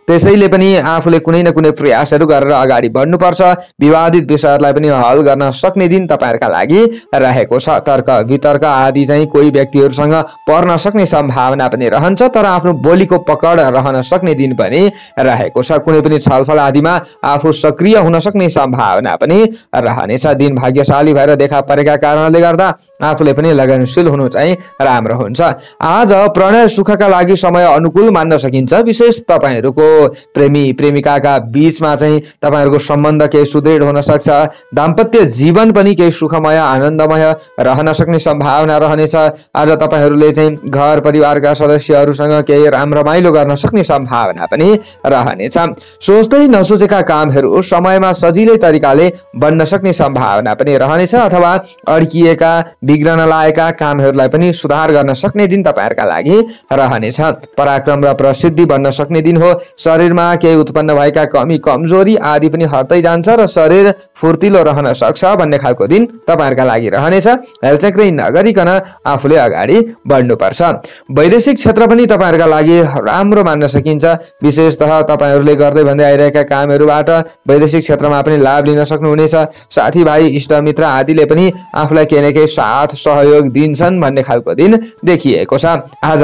त्यसैले पनि आफूले कुनै न कुनै प्रयासहरू गरेर अगाडि बढ्नुपर्छ। विवादित विषयहरूलाई पनि हल गर्न सक्ने दिन तपाईहरुका लागि रहेको छ। तर्क वितर्क आदि चाहिँ कोही व्यक्तिहरूसँग पर्न सक्ने सम्भावना पनि रहन्छ, तर आफ्नो बोलीको पकड रहन सक्ने दिन पनि रहेको छ। कुनै पनि छलफल आदिमा आफू सक्रिय हुन सक्ने सम्भावना पनि रहनेछ। दिन भाग्यशाली भएर देखा परेका कारणले गर्दा आफूले पनि लगनशील हुनु चाहिँ राम्रो हुन्छ। आज प्रणय सुखका लागि समय अनुकूल मान्न सकिन्छ। विशेष तपाईहरुको प्रेमी प्रेमिकाका बीचमा चाहिँ तपाईहरुको सम्बन्ध केही सुदृढ हुन सक्छ। दाम्पत्य जीवन पनि केही सुखमय आनन्दमय रहन सक्ने सम्भावना रहनेछ। आज तपाईहरुले चाहिँ घर परिवारका सदस्यहरूसँग केही रमाइलो गर्न सक्ने सम्भावना पनि रहनेछ। सोच्दै नसोचेका कामहरू समयमा सजिलै तरिकाले बन्न सक्ने सम्भावना पनि रहनेछ, अथवा अड्किएका बिग्रन लागेका कामहरूलाई पनि सुधार गर्न सक्ने दिन तपाईहरुका लागि रहनेछ। पराक्रम र प्रसिद्धि बन्न सक्ने दिन हो। शरीरमा केही उत्पन्न भएका कमी कमजोरी आदि पनि हट्दै जान्छ र शरीर फुर्तिलो रहन सक्छ भन्ने खालको दिन तपाईहरुका लागि रहनेछ। हेलचक्रै नगरिकन आफूले अगाडि बढ्नुपर्छ। वैदेशिक क्षेत्र पनि तपाईहरुका लागि राम्रो मान्न सकिन्छ। विशेषतः तपाईहरुले गर्दै भन्दै आइरहेका कामहरूबाट वैदेशिक क्षेत्रमा पनि लाभ लिन सक्नुहुनेछ। साथीभाइ इष्टमित्र आदिले पनि आफूलाई केही न केही साथ सहयोग दिन्छन् भन्ने खालको दिन देखिएको छ। आज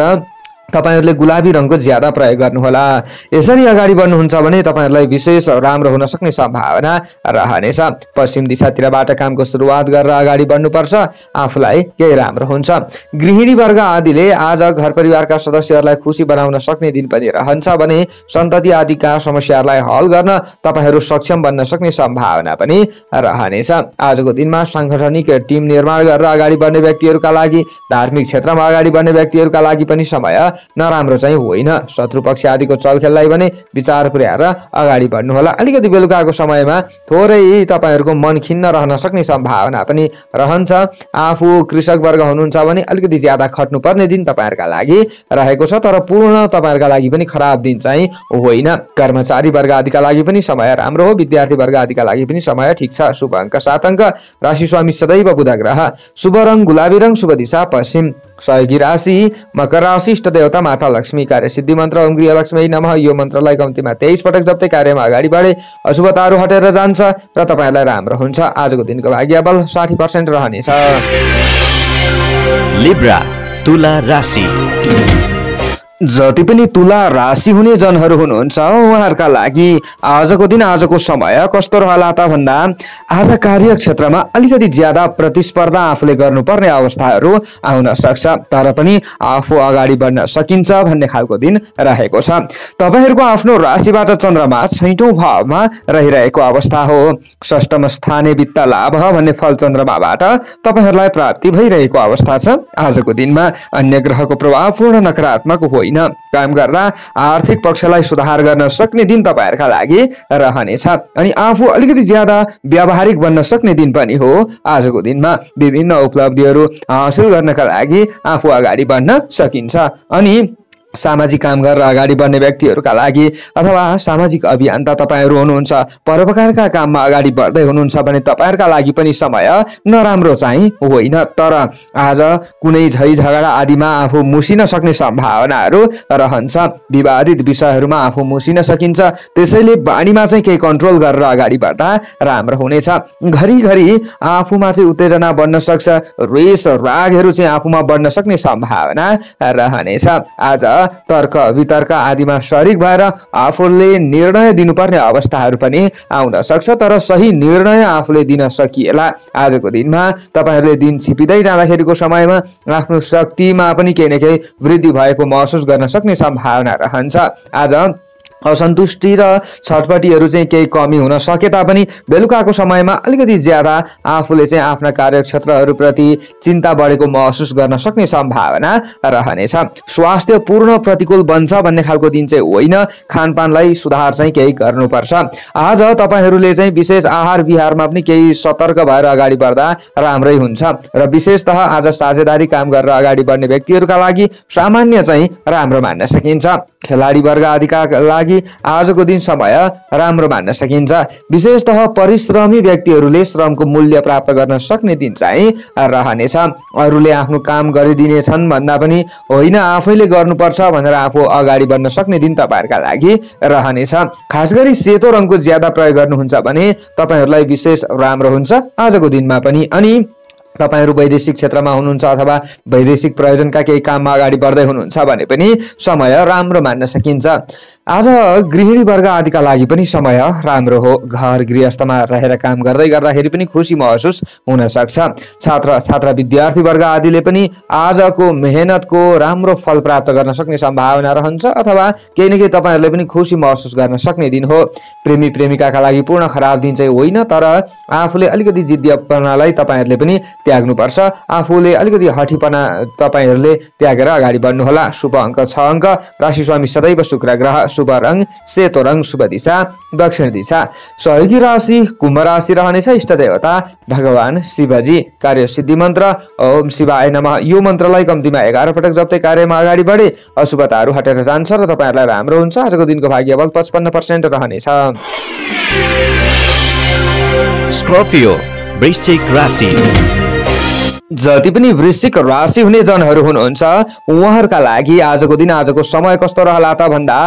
तपाईहरुले गुलाबी रङको ज्यादा प्रयोग गर्नुहोला। यसरी अगाडि बढ्नुहुन्छ भने तपाईहरुलाई विशेष राम्रो हुन सक्ने सम्भावना रहनेछ। पश्चिम दिशातिरबाट कामको सुरुवात गरेर अगाडि बढ्नुपर्छ, आफूलाई केही राम्रो हुन्छ। गृहिणी वर्ग आदिले आज घर परिवारका सदस्यहरूलाई खुसी बनाउन सक्ने दिन पनि रहन्छ भने सन्तति आदिका समस्याहरूलाई हल गर्न तपाईहरु सक्षम बन्न सक्ने सम्भावना पनि रहनेछ। आजको दिनमा सांगठनिक टिम निर्माण गरेर अगाडि बढ्ने व्यक्तिहरूका लागि, धार्मिक क्षेत्रमा अगाडि बढ्ने व्यक्तिहरूका लागि पनि समय नराम्रो चाहिँ होइन। शत्रु पक्ष आदिको चलखेललाई भने विचार पुर्याएर अगाडि बढ्नु होला। अलिकति बेलुकाको समयमा थोरै तपाईहरुको मन खिन्न रहन सक्ने सम्भावना पनि रहन्छ। आफू कृषक वर्ग हुनुहुन्छ भने अलिकति ज्यादा खट्नु पर्ने दिन तपाईहरुका लागि रहेको छ, तर पूर्ण तपाईहरुका लागि पनि खराब दिन चाहिँ होइन। कर्मचारी वर्ग आदिका लागि पनि समय राम्रो हो। विद्यार्थी वर्ग आदिका लागि पनि समय ठीक छ। शुभ अङ्क 7 अङ्क, राशि स्वामी सदैव बुध ग्रह, शुभ रङ गुलाबी रङ, शुभ दिशा पश्चिम, सहयोगी राशि मकर राशि, इष्ट देवता माता लक्ष्मी, कार्य सिद्धि मन्त्र ओम गृहलक्ष्मी नमः। यो मन्त्रलाई कम्तीमा 23 पटक जप्दै कार्यमा अगाडि बढे अशुभताहरू हटेर जान्छ र तपाईहरुलाई राम्रो हुन्छ। आजको दिनको भाग्य बल 60% रहनेछ। लिब्रा तुला राशि। जति पनि तुला राशि हुने जनहरू हुनुहुन्छ उहाँहरूका लागि आजको दिन आजको समय कस्तो रहला त भन्दा आज कार्य क्षेत्रमा अलिकति ज्यादा प्रतिस्पर्धा आफूले गर्नुपर्ने अवस्थाहरू आउन सक्छ, तर पनि आफू अगाडि बढ्न सकिन्छ भन्ने खालको दिन रहेको छ। तपाईहरूको आफ्नो राशिबाट चन्द्रमा 6औं भावमा रहिरहेको अवस्था हो। षष्ठम स्थाने वित्त लाभ भन्ने फल चन्द्रमाबाट तपाईहरूलाई प्राप्ति भइरहेको अवस्था छ। आजको दिनमा अन्य ग्रहको प्रभाव पूर्ण नकारात्मक होइन। काम गर्दा आर्थिक पक्षलाई सुधार गर्न सक्ने दिन तपाईहरुका लागि रहनेछ अनि आफू अलिकति ज्यादा व्यावहारिक बन्न सक्ने दिन पनि हो। आजको दिनमा विभिन्न उपलब्धिहरू हासिल गर्नका लागि आफू अगाडि बढ्न सकिन्छ अनि सामाजिक काम गरेर अगाडि बढ्ने व्यक्तिहरूका लागि अथवा सामाजिक अभियन्ता तपाईहरू हुनुहुन्छ, परोपकारका काममा अगाडि बढ्दै हुनुहुन्छ भने तपाईहरुका लागि पनि समय नराम्रो चाहिँ होइन। तर आज कुनै झै झगडा आदिमा आफू मुसिन सक्ने सम्भावनाहरू रहन्छ। विवादित विषयहरूमा आफू मुसिन सकिन्छ, त्यसैले बानीमा चाहिँ केही कन्ट्रोल गरेर अगाडि बढ्दा राम्रो हुनेछ। घरिघरि आफूमा चाहिँ उत्तेजना बढ्न सक्छ, रेस रागहरू चाहिँ आफूमा बढ्न सक्ने सम्भावना रहनेछ। आज तर्क वितर्क आदिमा शरीक भएर आफूले निर्णय दिनुपर्ने अवस्थाहरू पनि आउन सक्छ, तर सही निर्णय आफूले दिन सकिएला। आजको दिनमा तपाईहरूले दिन छिपिँदै जाँदाखेरिको समयमा आफ्नो शक्तिमा पनि केही न केही वृद्धि भएको महसुस गर्न सक्ने सम्भावना रहन्छ। आज असन्तुष्टि र छटपटीहरू चाहिँ केही कमी हुन सके तापनि बेलुकाको समयमा अलिकति ज्यादा आफूले चाहिँ आफ्ना कार्यक्षेत्रहरूप्रति चिन्ता बढेको महसुस गर्न सक्ने सम्भावना रहनेछ। स्वास्थ्य पूर्ण प्रतिकूल बन्छ भन्ने खालको दिन चाहिँ होइन, खानपानलाई सुधार चाहिँ केही गर्नुपर्छ। आज तपाईहरूले चाहिँ विशेष आहार विहारमा पनि केही सतर्क भएर अगाडि बढ्दा राम्रै हुन्छ र विशेषतः आज साझेदारी काम गरेर अगाडि बढ्ने व्यक्तिहरूका लागि सामान्य चाहिँ राम्रो मान्न सकिन्छ। खेलाडी वर्ग आदिका लागि आजको दिन समय राम्रो मान्न सकिन्छ। विशेषतः परिश्रमी व्यक्तिहरूले श्रमको मूल्य प्राप्त गर्न सक्ने दिन चाहिँ रहनेछ। अरूले आफ्नो काम गरिदिनेछन् भन्दा पनि होइन, आफैले गर्नुपर्छ भनेर आफू अगाडि बढ्न सक्ने दिन तपाईहरुका लागि रहनेछ। खास गरी सेतो रङको ज्यादा प्रयोग गर्नुहुन्छ भने तपाईहरुलाई विशेष राम्रो हुन्छ आजको दिनमा पनि। अनि तपाईहरु वैदेशिक क्षेत्रमा हुनुहुन्छ अथवा वैदेशिक प्रयोजनका केही काममा अगाडि बढ्दै हुनुहुन्छ भने पनि समय राम्रो मान्न सकिन्छ। आज गृहिणी वर्ग आदिका लागि पनि समय राम्रो हो। घर गृहस्थमा रहेर काम गर्दै गर्दाखेरि पनि खुसी महसुस हुन सक्छ। छात्र छात्रा विद्यार्थी वर्ग आदिले पनि आजको मेहनतको राम्रो फल प्राप्त गर्न सक्ने सम्भावना रहन्छ अथवा केही न केही तपाईहरुले पनि खुसी महसुस गर्न सक्ने दिन हो। प्रेमी प्रेमिकाका लागि पूर्ण खराब दिन चाहिँ होइन, तर आफूले अलिकति जिद्दीपनालाई तपाईहरुले पनि त्याग्नुपर्छ। आफूले अलिकति हठीपना तपाईहरुले त्यागेर अगाडि बढ्नु होला। शुभ अंक 6 अंक, राशि स्वामी सदैव शुक्र ग्रह, शुभ रंग सेतो रंग, शुभ दिशा दक्षिण दिशा। सहयोगी राशि कुम्भ राशि रहनेछ। इष्ट देवता भगवान शिवजी। कार्य सिद्धि मन्त्र ओम शिवाय नमः। यो मन्त्रलाई कम्तीमा 11 पटक जप्दै कार्यमा अगाडि बढे अशुभताहरू हटेर जान्छ र तपाईहरुलाई राम्रो हुन्छ। आजको दिनको भाग्यबल 55% रहनेछ। स्कर्पियो वृश्चिक राशि। जति पनि वृश्चिक राशि हुने जनहरू हुनुहुन्छ उहाँहरूका लागि आजको दिन आजको समय कस्तो रहला त भन्दा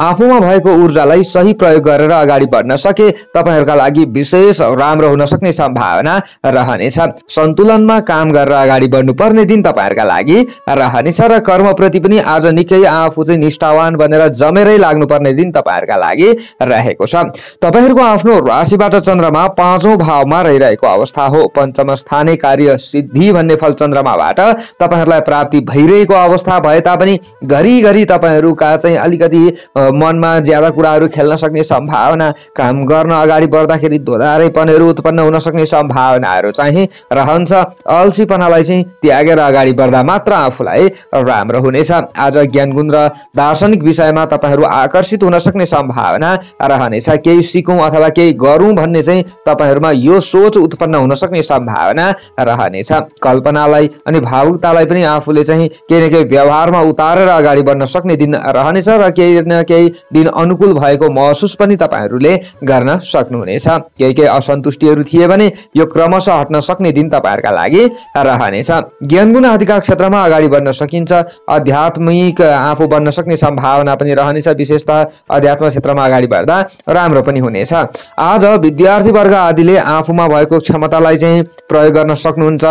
आफूमा भएको ऊर्जालाई सही प्रयोग गरेर अगाडि बढ्न सके तपाईहरुका लागि विशेष राम्रो हुन सक्ने सम्भावना रहनेछ। सन्तुलनमा काम गरेर अगाडि बढ्नुपर्ने दिन तपाईहरुका लागि रहनेछ र कर्मप्रति पनि आज निकै आफू चाहिँ निष्ठावान बनेर जमेरै लाग्नुपर्ने दिन तपाईहरुका लागि रहेको छ। तपाईहरुको आफ्नो राशिबाट चन्द्रमा 5औं भावमा रहिरहेको अवस्था हो। पञ्चम स्थाने कार्य सिद्धि भन्ने फल चन्द्रमाबाट तपाईहरुलाई प्राप्ति भइरहेको अवस्था भए तापनि घरिघरि तपाईहरुका चाहिँ अलिकति मनमा ज्यादा कुराहरू खेल्न सक्ने सम्भावना, काम गर्न अगाडि बढ्दाखेरि दोधारेपनहरू उत्पन्न हुन सक्ने सम्भावनाहरू चाहिँ रहन्छ। अल्छीपनालाई चाहिँ त्यागेर अगाडि बढ्दा मात्र आफूलाई राम्रो हुनेछ। आज ज्ञान गुण र दार्शनिक विषयमा तपाईहरु आकर्षित हुन सक्ने सम्भावना रहनेछ। केही सिकौं अथवा केही गरौं भन्ने चाहिँ तपाईहरुमा यो सोच उत्पन्न हुन सक्ने सम्भावना रहनेछ। कल्पनालाई अनि भावुकतालाई पनि आफूले चाहिँ केही न केही व्यवहारमा उतारेर अगाडि बढ्न सक्ने दिन रहनेछ र केही न केही दिन अनुकूल भएको महसुस पनि तपाईहरुले गर्न सक्नुहुनेछ। केही केही असन्तुष्टिहरू थिए भने यो क्रमशः हट्न सक्ने दिन तपाईहरुका लागि रहनेछ। ज्ञान गुण आदिका क्षेत्रमा अगाडि बढ्न सकिन्छ। आध्यात्मिक आफू बन्न सक्ने सम्भावना पनि रहनेछ। विशेषतः अध्यात्म क्षेत्रमा अगाडि बढ्दा राम्रो पनि हुनेछ। आज विद्यार्थी वर्ग आदिले आफूमा भएको क्षमतालाई चाहिँ प्रयोग गर्न सक्नुहुन्छ।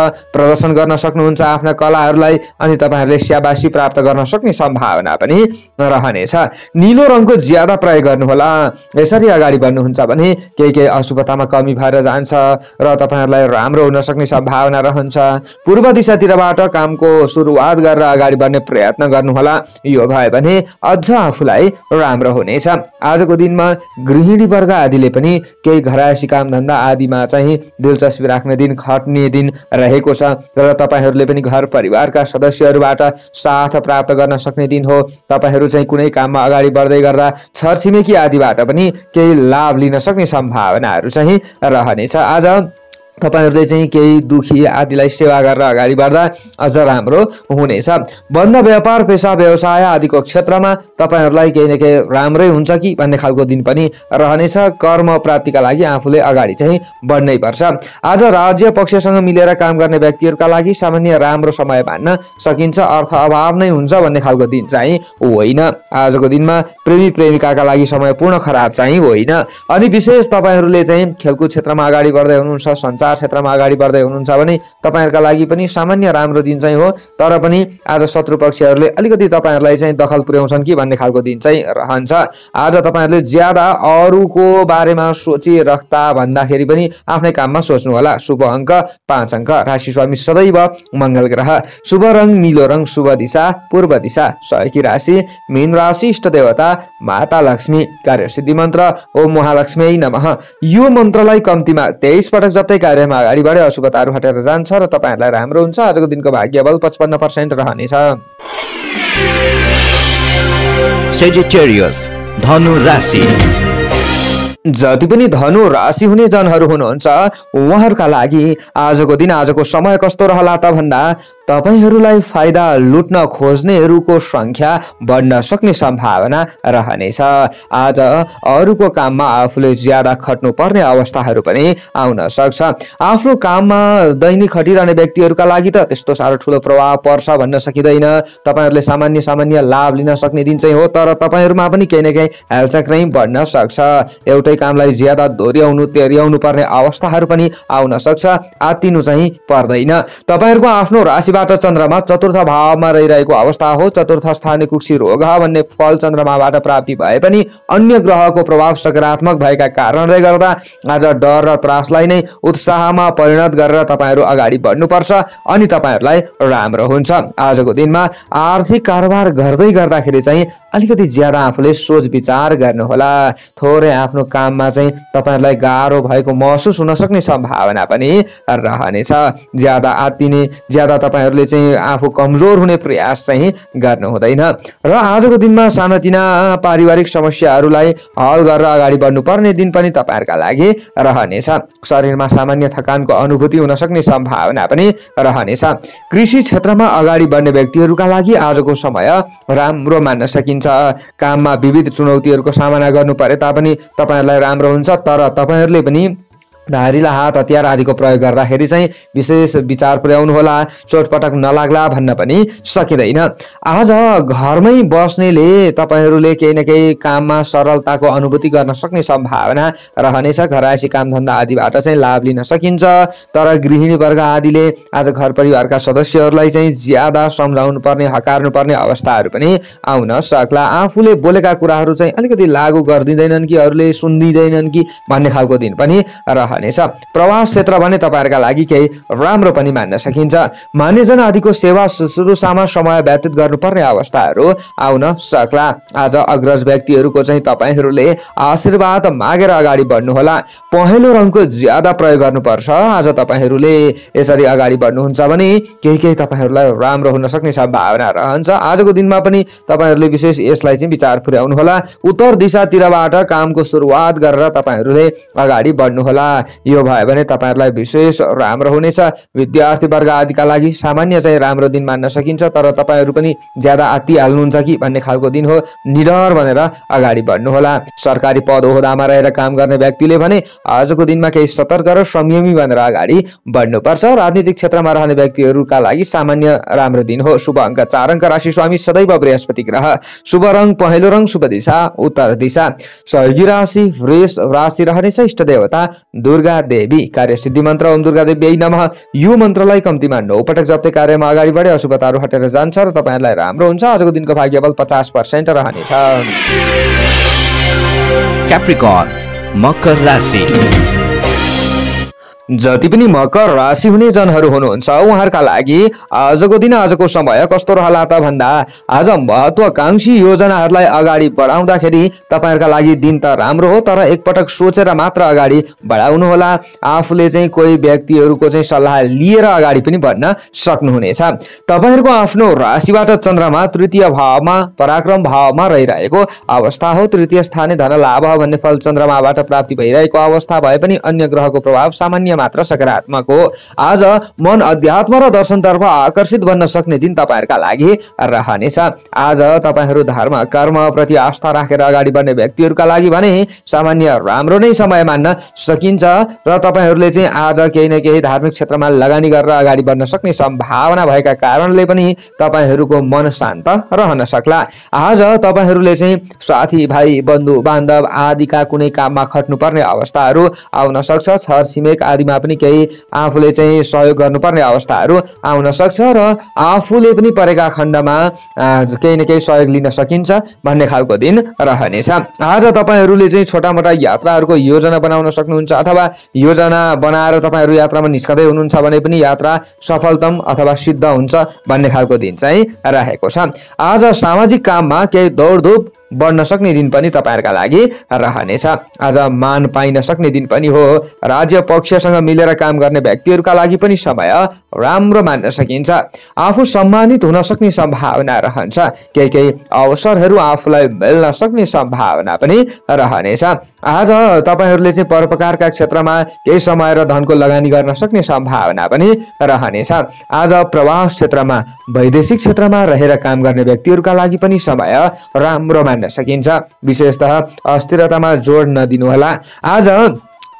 प्रदर्शन गर्न सक्नुहुन्छ आफ्ना कलाहरूलाई अनि तपाईहरुले स्याबासी प्राप्त गर्न सक्ने सम्भावना पनि रहनेछ। नीलो रङको ज्यादा प्रयोग गर्नुहोला। यसरी अगाडि बढ्नुहुन्छ भने केही अशुभतामा कमी भएर जान्छ र तपाईहरुलाई राम्रो हुन सक्ने सम्भावना रहन्छ। पूर्व दिशातिरबाट कामको सुरुवात गरेर अगाडि बढ्ने प्रयत्न गर्नुहोला। यो भए भने अझ आफूलाई राम्रो हुनेछ। आजको दिनमा गृहिणी वर्ग आदिले पनि केही घरायसी काम धन्दा आदिमा चाहिँ दिलचस्पी राख्ने दिन, खट्ने दिन रहेको छ र तपाईहरुले पनि घर परिवारका सदस्यहरूबाट साथ प्राप्त गर्न सक्ने दिन हो। तपाईहरु चाहिँ कुनै काममा अगाडि बढ्दै गर्दा छरछिमेकी आदिबाट पनि केही लाभ लिन सक्ने सम्भावनाहरू चाहिँ रहनेछ। आज तपाईहरुले चाहिँ केही दुखी आदिलाई सेवा गरेर अगाडि बढ्दा अझ राम्रो हुनेछ। बन्द व्यापार, पेशा, व्यवसाय आदिको क्षेत्रमा तपाईहरुलाई केही न केही राम्रै हुन्छ कि भन्ने खालको दिन पनि रहनेछ। कर्म प्राप्तिका लागि आफूले अगाडि चाहिँ बढ्नै पर्छ। आज राज्य पक्षसँग मिलेर काम गर्ने व्यक्तिहरुका लागि सामान्य राम्रो समय मान्न सकिन्छ। अर्थ अभाव नै हुन्छ भन्ने खालको दिन चाहिँ होइन। आजको दिनमा प्रेमी प्रेमिकाका लागि समय पूर्ण खराब चाहिँ होइन। अनि विशेष तपाईहरुले चाहिँ खेलकुद क्षेत्रमा अगाडि बढ्दै हुनुहुन्छ, सञ्चार क्षेत्रमा अगाडि बढ्दै हुनुहुन्छ भने तपाईहरुका लागि पनि सामान्य राम्रो दिन चाहिँ हो। तर पनि आज शत्रु पक्षहरूले अलिकति तपाईहरुलाई चाहिँ दखल पुर्याउँछन् कि भन्ने खालको दिन चाहिँ रहन्छ। आज तपाईहरुले ज्यादा अरूको बारेमा सोचिराख्दा भन्दाखेरि पनि आफ्नै काममा सोच्नु होला। शुभ अङ्क 5 अङ्क। राशि स्वामी सदैव मंगल ग्रह। शुभ रङ नीलो रङ। शुभ दिशा पूर्व दिशा। सहयोगी राशि मीन राशि। इष्ट देवता माता लक्ष्मी। कार्यसिद्धि मन्त्र ओम महालक्ष्मी नमः। यो मन्त्रलाई कम्तीमा 23 पटक जप्दै कार्यमा अगाडि बढे अशुभताहरू हटेर जान्छ र तपाईहरुलाई राम्रो हुन्छ। आजको दिनको भाग्य बल 55% रहनेछ। सेजिटेरियस धनु राशि। जति पनि धनु राशि हुने जनहरू हुनुहुन्छ उहाँहरूका लागि आजको दिन, आजको समय कस्तो रहला त भन्दा तपाईहरुलाई फाइदा लुट्न खोज्नेहरूको संख्या बढ्न सक्ने सम्भावना रहनेछ। आज अरूको काममा आफूले ज्यादा खट्नु पर्ने अवस्थाहरू पनि आउन सक्छ। आफ्नो काममा दैनिक खटिरहने व्यक्तिहरूका लागि त त्यस्तो साह्रो ठुलो प्रभाव पर्छ भन्न सकिँदैन। तपाईहरुले सामान्य लाभ लिन सक्ने दिन चाहिँ हो। तर तपाईहरुमा पनि केही न केही हेलचक्रै बढ्न सक्छ। एउटै कामलाई ज्यादा दोहोर्याउनु पर्ने अवस्थाहरू पनि आउन सक्छ। आत्तिनु चाहिँ पर्दैन। तपाईहरुको आफ्नो राशिबाट चन्द्रमा चतुर्थ भावमा रहिरहेको अवस्था हो। चतुर्थ स्थान कुक्षी रोग भन्ने फल चन्द्रमाबाट प्राप्ति भए पनि अन्य ग्रहको प्रभाव सकारात्मक भएका कारणले गर्दा आज डर र त्रासलाई नै उत्साहमा परिणत गरेर तपाईहरु अगाडि बढ्नुपर्छ अनि तपाईहरुलाई राम्रो हुन्छ। आजको दिनमा आर्थिक कारोबार गर्दै गर्दाखेरि चाहिँ अलिकति ज्यादा आफूले सोच विचार गर्नुहोला। थोरै आफ्नो काममा चाहिँ तपाईहरुलाई गाह्रो भएको महसुस हुन सक्ने सम्भावना पनि रहनेछ। ज्यादा आत्तिने, ज्यादा तपाईहरुले चाहिँ आफू कमजोर हुने प्रयास चाहिँ गर्नु हुँदैन र आजको दिनमा सानातिना पारिवारिक समस्याहरूलाई हल गरेर अगाडि बढ्नुपर्ने दिन पनि तपाईहरुका लागि रहनेछ। शरीरमा सामान्य थकानको अनुभूति हुन सक्ने सम्भावना पनि रहनेछ। कृषि क्षेत्रमा अगाडि बढ्ने व्यक्तिहरूका लागि आजको समय राम्रो मान्न सकिन्छ। काममा विविध चुनौतीहरूको सामना गर्नु परे तापनि तपाईहरुलाई राम्रो हुन्छ। तर तपाईहरुले पनि धारिला हात हतियार आदिको प्रयोग गर्दाखेरि चाहिँ विशेष विचार पुर्याउनु होला। चोटपटक नलाग्ला भन्न पनि सकिँदैन। आज घरमै बस्नेले तपाईहरुले केही न केही काममा सरलताको अनुभूति गर्न सक्ने सम्भावना रहनेछ। घरायसी काम धन्दा आदिबाट चाहिँ लाभ लिन सकिन्छ। तर गृहिणी वर्ग आदिले आज घर परिवारका सदस्यहरूलाई चाहिँ ज्यादा सम्झाउनु पर्ने, हकार्नु पर्ने अवस्थाहरू पनि आउन सक्ला। आफूले बोलेका कुराहरू चाहिँ अलिकति लागू गरिदिँदैनन् कि अरूले सुन्दिँदैनन् कि भन्ने खालको दिन पनि प्रवास क्षेत्र भने तपाईहरुका लागि केही राम्रो पनि मान्न सकिन्छ। मान्यजन आदिको सेवा शुश्रूषामा समय व्यतीत गर्नुपर्ने अवस्थाहरू आउन सक्ला। आज अग्रज व्यक्तिहरूको चाहिँ तपाईहरुले आशीर्वाद मागेर अगाडि बढ्नुहोला। पहेँलो रङको ज्यादा प्रयोग गर्नुपर्छ। आज तपाईहरुले यसरी अगाडि बढ्नुहुन्छ भने केही तपाईहरुलाई राम्रो हुन सक्ने सम्भावना रहन्छ। आजको दिनमा पनि तपाईहरुले विशेष यसलाई चाहिँ विचार पुर्याउनु होला। उत्तर दिशातिरबाट कामको सुरुवात गरेर तपाईहरुले अगाडि बढ्नुहोला। यो भयो भने तपाईहरुलाई विशेष राम्रो हुनेछ। विद्यार्थी वर्ग आदिका लागि सामान्य चाहिँ राम्रो दिन मान्न सकिन्छ। तर तपाईहरु पनि ज्यादा आत्तिहाल्नुहुन्छ कि भन्ने खालको दिन हो। निडर भनेर अगाडि बढ्नु होला। सरकारी पद ओहदामा रहेर काम गर्ने व्यक्तिले भने आजको दिनमा केही सतर्क र संयमी भनेर अगाडि बढ्नुपर्छ। राजनीतिक क्षेत्रमा रहने व्यक्तिहरुका लागि सामान्य राम्रो दिन हो। शुभ अङ्क 4 अङ्क। राशि स्वामी सदैव बृहस्पति ग्रह। शुभ रङ पहेँलो रङ। शुभ दिशा उत्तर दिशा। सहयोगी राशि वृष राशि रहनेछ। इष्ट देवता दुर्गा देवी। कार्यसिद्धि मन्त्र ओम दुर्गा देवी नमः। यो मन्त्रलाई कम्तीमा 9 पटक जप्दै कार्यमा अगाडि बढे अशुभताहरू हटेर जान्छ र तपाईहरुलाई राम्रो हुन्छ। आजको दिनको भाग्यबल 50% रहनेछ। Capricorn, मकर राशि। जति पनि मकर राशि हुने जनहरू हुनुहुन्छ उहाँहरूका लागि आजको दिन आजको समय कस्तो रहला त भन्दा आज महत्त्वकांक्षी योजनाहरूलाई अगाडि बढाउँदाखेरि तपाईहरुका लागि दिन त राम्रो हो, तर एकपटक सोचेर मात्र अगाडि बढाउनु होला। आफूले चाहिँ कोही व्यक्तिहरूको चाहिँ सल्लाह लिएर अगाडि पनि बढ्न सक्नुहुनेछ। तपाईहरुको आफ्नो राशिबाट चन्द्रमा तृतीय भावमा पराक्रम भावमा रहिरहेको अवस्था हो। तृतीय स्थाने धन लाभ भन्ने फल चन्द्रमाबाट प्राप्ति भइरहेको अवस्था भए पनि अन्य ग्रहको प्रभाव सामान्य मात्र सकारात्मक हो। आज मन अध्यात्म र दर्शनतर्फ आकर्षित बन्न सक्ने दिन तपाईहरुका लागि रहनेछ। आज तपाईहरु धर्म कर्म प्रति आस्था राखेर अगाडि बढ्ने व्यक्तिहरुका लागि भने सामान्य राम्रो नै समय मान्न सकिन्छ र तपाईहरुले चाहिँ आज केही न केही धार्मिक क्षेत्रमा लगानी गरेर अगाडि बढ्न सक्ने सम्भावना भएका कारणले पनि तपाईहरुको मन शान्त रहन सक्ला। आज तपाईहरुले चाहिँ साथी भाइ बन्धु बान्धव आदिका कुनै काममा खट्नुपर्ने अवस्थाहरू आउन सक्छ। छर छिमेक आदिमा पनि केही आफूले चाहिँ सहयोग गर्नुपर्ने अवस्थाहरू आउन सक्छ र आफूले पनि परेका खण्डमा केही न केही सहयोग लिन सकिन्छ भन्ने खालको दिन रहनेछ। आज तपाईहरुले चाहिँ छोटा मोटा यात्राहरूको योजना बनाउन सक्नुहुन्छ अथवा योजना बनाएर तपाईहरु यात्रामा निस्कदै हुनुहुन्छ भने पनि यात्रा सफलतम अथवा सिद्ध हुन्छ भन्ने खालको दिन चाहिँ रहेको छ। आज सामाजिक काममा केही दौडधुप बढ्न सक्ने दिन पनि तपाईहरुका लागि रहनेछ। आज मान पाइन सक्ने दिन पनि हो। राज्य पक्षसँग मिलेर काम गर्ने व्यक्तिहरुका लागि पनि समय राम्रो मान्न सकिन्छ। आफू सम्मानित हुन सक्ने सम्भावना रहन्छ। केही अवसरहरू आफूलाई मिल्न सक्ने सम्भावना पनि रहनेछ। आज तपाईहरुले चाहिँ परोपकारका क्षेत्रमा केही समय र धनको लगानी गर्न सक्ने सम्भावना पनि रहनेछ। आज प्रवास क्षेत्रमा वैदेशिक क्षेत्रमा रहेर काम गर्ने व्यक्तिहरुका लागि पनि समय राम्रो मान्न सकिन्छ। विशेषतः अस्थिरतामा जोड नदिनु होला। आज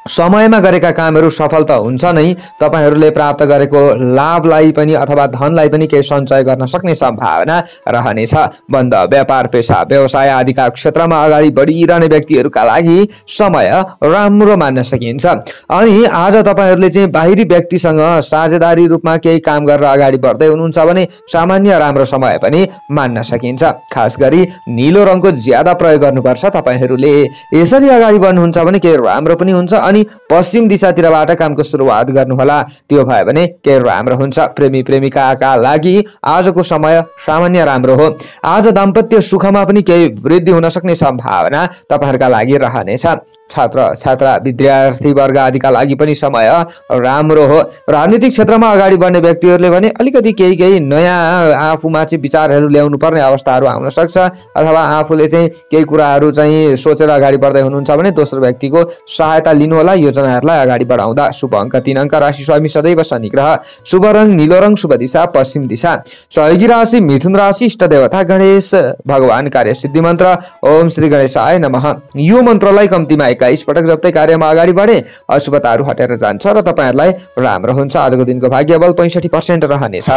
समयमा गरेका कामहरू सफल त हुन्छ नै, तपाईहरुले प्राप्त गरेको लाभलाई पनि अथवा धनलाई पनि केही सञ्चय गर्न सक्ने सम्भावना रहनेछ। बन्द व्यापार पेशा व्यवसाय आदिका क्षेत्रमा अगाडि बढिरहने व्यक्तिहरुका लागि समय राम्रो मान्न सकिन्छ। अनि आज तपाईहरुले चाहिँ बाहिरी व्यक्तिसँग साझेदारी रूपमा केही काम गरेर अगाडि बढ्दै हुनुहुन्छ भने सामान्य राम्रो समय पनि मान्न सकिन्छ। खास गरी नीलो रङको ज्यादा प्रयोग गर्नुपर्छ तपाईहरुले। यसरी अगाडि बढ्नुहुन्छ भने केही राम्रो पनि हुन्छ। पश्चिम दिशातिरबाट कामको सुरुवात गर्नुहोला, त्यो भयो भने के राम्रो हुन्छ। प्रेमी प्रेमिकाका लागि आजको समय सामान्य राम्रो हो। आज दाम्पत्य सुखमा पनि केही वृद्धि हुन सक्ने सम्भावना तपाईहरुका लागि रहनेछ। छात्र छात्रा विद्यार्थी वर्ग आदिका लागि पनि समय राम्रो हो। राजनीतिक क्षेत्रमा अगाडि बढ्ने व्यक्तिहरुले भने अलिकति केही नयाँ आफूमा चाहिँ विचारहरू ल्याउनु पर्ने अवस्थाहरू आउन सक्छ अथवा आफूले चाहिँ केही कुराहरू चाहिँ सोचेर अगाडि बढ्दै हुनुहुन्छ भने दोस्रो व्यक्तिको सहायता लिनु होला। योजनाहरूलाई अगाडि बढाउँदा शुभ अङ्क 3 अङ्क। राशि स्वामी सदैव शनि ग्रह। शुभ रङ नीलो रङ। शुभ दिशा पश्चिम दिशा। सहयोगी राशि मिथुन राशि। इष्ट देवता गणेश भगवान। कार्य सिद्धि मन्त्र ओम श्री गणेशाय नमः। यो मन्त्रलाई कम्तीमा 21 पटक जप्दै कार्यमा अगाडि बढे अशुभताहरू हटेर जान्छ र तपाईहरुलाई राम्रो हुन्छ। आजको दिनको भाग्यबल 65% रहनेछ।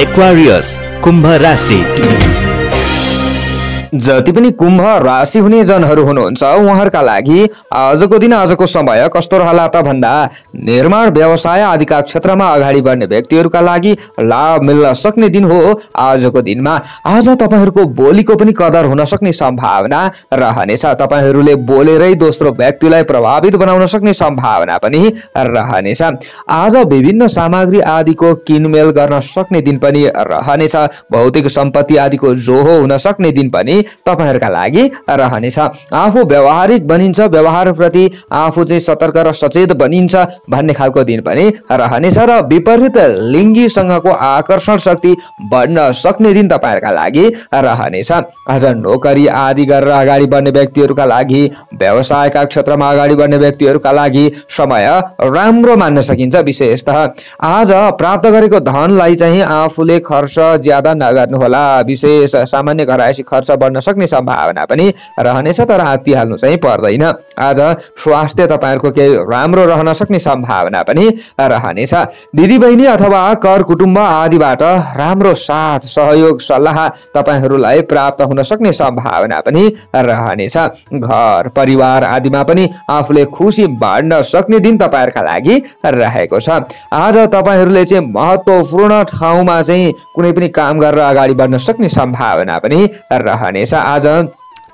एक्वारियस, कुम्भ राशि। जति पनि कुम्भ राशि हुने जनहरू हुनुहुन्छ उहाँहरूका लागि आजको दिन आजको समय कस्तो रहला त भन्दा निर्माण व्यवसाय आदिका क्षेत्रमा अगाडि बढ्ने व्यक्तिहरूका लागि लाभ मिल्न सक्ने दिन हो। आजको दिनमा आज तपाईहरूको बोलीको पनि कदर हुन सक्ने सम्भावना रहनेछ। तपाईहरूले बोलेरै दोस्रो व्यक्तिलाई प्रभावित बनाउन सक्ने सम्भावना पनि रहनेछ। आज विभिन्न सामग्री आदिको किनमेल गर्न सक्ने दिन पनि रहनेछ। भौतिक सम्पत्ति आदिको जोहो हुन सक्ने दिन पनि तपाईहरुका लागि रहनेछ। आफू व्यवहारिक बनिन्छ, व्यवहार प्रति आफू चाहिँ सतर्क र सचेत बनिन्छ भन्ने खालको दिन पनि रहनेछ र विपरीत लिङ्गीसँगको आकर्षण शक्ति बढ्न सक्ने दिन तपाईहरुका लागि रहनेछ। आज नोकरी आदि गरेर अगाडि बढ्ने व्यक्तिहरुका लागि, व्यवसायका क्षेत्रमा अगाडि बढ्ने व्यक्तिहरुका लागि समय राम्रो मान्न सकिन्छ। विशेषतः आज प्राप्त गरेको धनलाई चाहिँ आफूले खर्च ज्यादा नगर्नु होला। विशेष सामान्य घरायसी खर्च बढ्न सक्ने सम्भावना पनि रहनेछ, तर हात्तिहाल्नु चाहिँ पर्दैन। आज स्वास्थ्य तपाईँहरूको केही राम्रो रहन सक्ने सम्भावना पनि रहनेछ। दिदीबहिनी अथवा कर कुटुम्ब आदिबाट राम्रो साथ सहयोग सल्लाह तपाईँहरूलाई प्राप्त हुन सक्ने सम्भावना पनि रहनेछ। घर परिवार आदिमा पनि आफूले खुसी बाँड्न सक्ने दिन तपाईँहरूका लागि रहेको छ। आज तपाईँहरूले चाहिँ महत्त्वपूर्ण ठाउँमा चाहिँ कुनै पनि काम गरेर अगाडि बढ्न सक्ने सम्भावना पनि रहनेछ। आज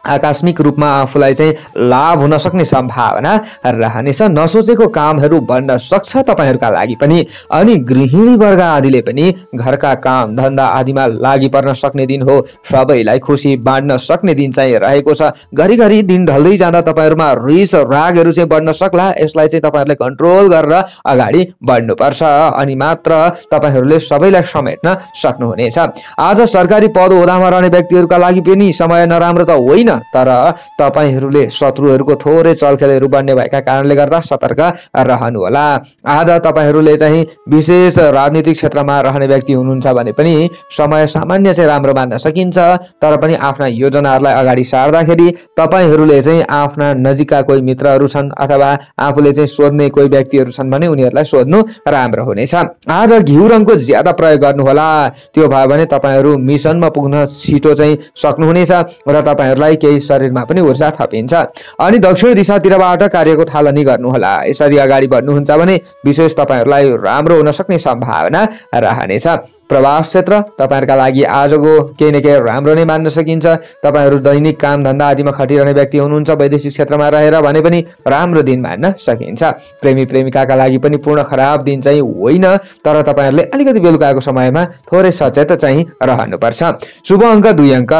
आकस्मिक रूपमा आफूलाई चाहिँ लाभ हुन सक्ने सम्भावना रहनेछ। नसोचेको कामहरू बन्न सक्छ तपाईँहरूका लागि पनि। अनि गृहिणी वर्ग आदिले पनि घरका काम धन्दा आदिमा लागि पर्न सक्ने दिन हो। सबैलाई खुसी बाँड्न सक्ने दिन चाहिँ रहेको छ। घरिघरि दिन ढल्दै जाँदा तपाईँहरूमा रिस रागहरू चाहिँ बढ्न सक्ला। यसलाई चाहिँ तपाईँहरूले कन्ट्रोल गरेर अगाडि बढ्नुपर्छ, अनि मात्र तपाईँहरूले सबैलाई समेट्न सक्नुहुनेछ। आज सरकारी पद ओहदामा रहने व्यक्तिहरूका लागि पनि समय नराम्रो त होइन, तर तपाईहरूले शत्रुहरूको थोरै चलखेलहरू बन्ने भएका कारणले गर्दा सतर्क रहनुहोला। आज तपाईहरूले चाहिँ विशेष राजनीतिक क्षेत्रमा रहने व्यक्ति हुनुहुन्छ भने पनि समय सामान्य चाहिँ राम्रो मान्न सकिन्छ, तर पनि आफ्ना योजनाहरूलाई अगाडि सार्दाखेरि तपाईहरूले चाहिँ आफ्ना नजिकका कोही मित्रहरू छन् अथवा आफूले चाहिँ सोध्ने कोही व्यक्तिहरू छन् भने उनीहरूलाई सोध्नु राम्रो हुनेछ। आज घिउ रङको ज्यादा प्रयोग गर्नुहोला, त्यो भयो भने तपाईँहरू मिसनमा पुग्न छिटो चाहिँ सक्नुहुनेछ र तपाईँहरूलाई केही शरीरमा पनि ऊर्जा थपिन्छ। अनि दक्षिण दिशातिरबाट कार्यको थालनी गर्नुहोला। यसरी अगाडि बढ्नुहुन्छ भने विशेष तपाईँहरूलाई राम्रो हुन सक्ने सम्भावना रहनेछ। प्रवास क्षेत्र तपाईँहरूका लागि आजको केही न केही राम्रो नै मान्न सकिन्छ। तपाईँहरू दैनिक काम धन्दा आदिमा खटिरहने व्यक्ति हुनुहुन्छ, वैदेशिक क्षेत्रमा रहेर भने पनि राम्रो दिन मान्न सकिन्छ। प्रेमी प्रेमिकाका लागि पनि पूर्ण खराब दिन चाहिँ होइन, तर तपाईँहरूले अलिकति बेलुकाको समयमा थोरै सचेत चाहिँ रहनुपर्छ। शुभ अङ्क 2 अङ्क।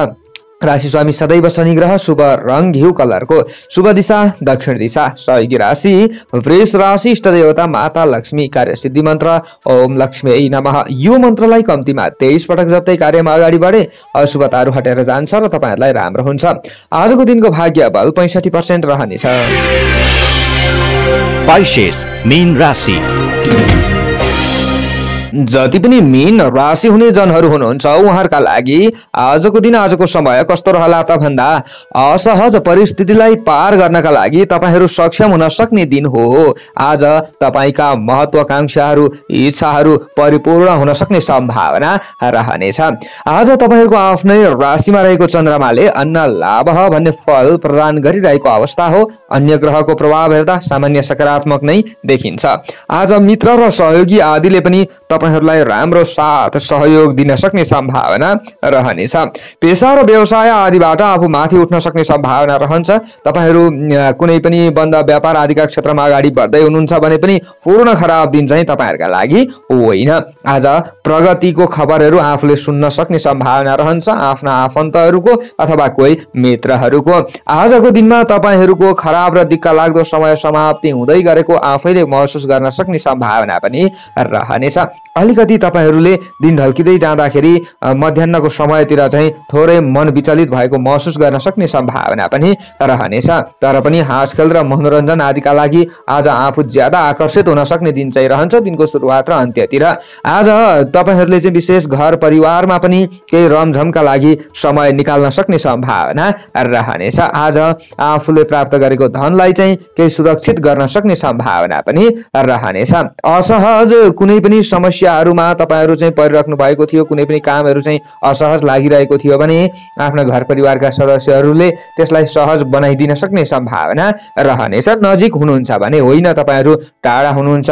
राशि स्वामी सदैव शनि ग्रह। शुभ रङ घिउ कलरको। शुभ दिशा दक्षिण दिशा। सहयोगी राशि वृष राशि। इष्ट देवता माता लक्ष्मी। कार्यसिद्धि मन्त्र ओम लक्ष्मी नमः। यो मन्त्रलाई कम्तीमा 23 पटक जप्दै कार्यमा अगाडि बढे अशुभताहरू हटेर जान्छ र तपाईँहरूलाई राम्रो हुन्छ। आजको दिनको भाग्य बल 65% रहनेछ। पाइसेस मीन राशि। जति पनि मीन राशि हुने जनहरू हुनुहुन्छ उहाँहरूका लागि आजको दिन आजको समय कस्तो रहला त भन्दा असहज परिस्थितिलाई पार गर्नका लागि तपाईँहरू सक्षम हुन सक्ने दिन हो। आज तपाईँका महत्वाकांक्षाहरू इच्छाहरू परिपूर्ण हुन सक्ने सम्भावना रहनेछ। आज तपाईँहरूको आफ्नै राशिमा रहेको चन्द्रमाले अन्न लाभ भन्ने फल प्रदान गरिरहेको अवस्था हो। अन्य ग्रहको प्रभाव हेर्दा सामान्य सकारात्मक नै देखिन्छ। आज मित्र र सहयोगी आदिले पनि तपाईहरूलाई राम्रो साथ सहयोग दिन सक्ने सम्भावना रहनेछ। पेशा र व्यवसाय आदिबाट आफू माथि उठ्न सक्ने सम्भावना रहन्छ। तपाईहरू कुनै पनि बन्द व्यापार आदिका क्षेत्रमा अगाडि बढ्दै हुनुहुन्छ भने पनि पूर्ण खराब दिन चाहिँ तपाईहरुका लागि होइन। आज प्रगतिको खबरहरू आफूले सुन्न सक्ने सम्भावना रहन्छ, आफ्ना आफन्तहरूको अथवा कोही मित्रहरूको। आजको दिनमा तपाईहरूको खराब र दिक्क लाग्दो समय समाप्ति हुँदै गरेको आफैले महसुस गर्न सक्ने सम्भावना पनि रहनेछ। अलिकति तपाईहरूले दिन ढल्किँदै जाँदाखेरि मध्याह्नको समयतिर चाहिँ थोरै मन विचलित भएको महसुस गर्न सक्ने सम्भावना पनि रहनेछ। तर पनि हाँसखेल र मनोरञ्जन आदिका लागि आज आफू ज्यादा आकर्षित हुन सक्ने दिन चाहिँ रहन्छ, दिनको सुरुवात र अन्त्यतिर। आज तपाईहरूले चाहिँ विशेष घर परिवारमा पनि केही रमझमका लागि समय निकाल्न सक्ने सम्भावना रहनेछ। आज आफूले प्राप्त गरेको धनलाई चाहिँ केही सुरक्षित गर्न सक्ने सम्भावना पनि रहनेछ। असहज कुनै पनि समस्याहरूमा तपाईहरू चाहिँ परिराख्नु भएको थियो, कुनै पनि कामहरू चाहिँ असहज लागिरहेको थियो भने आफ्ना घर परिवारका सदस्यहरूले त्यसलाई सहज बनाइदिन सक्ने सम्भावना रहनेछ। नजिक हुनुहुन्छ भने होइन, तपाईहरू टाढा हुनुहुन्छ,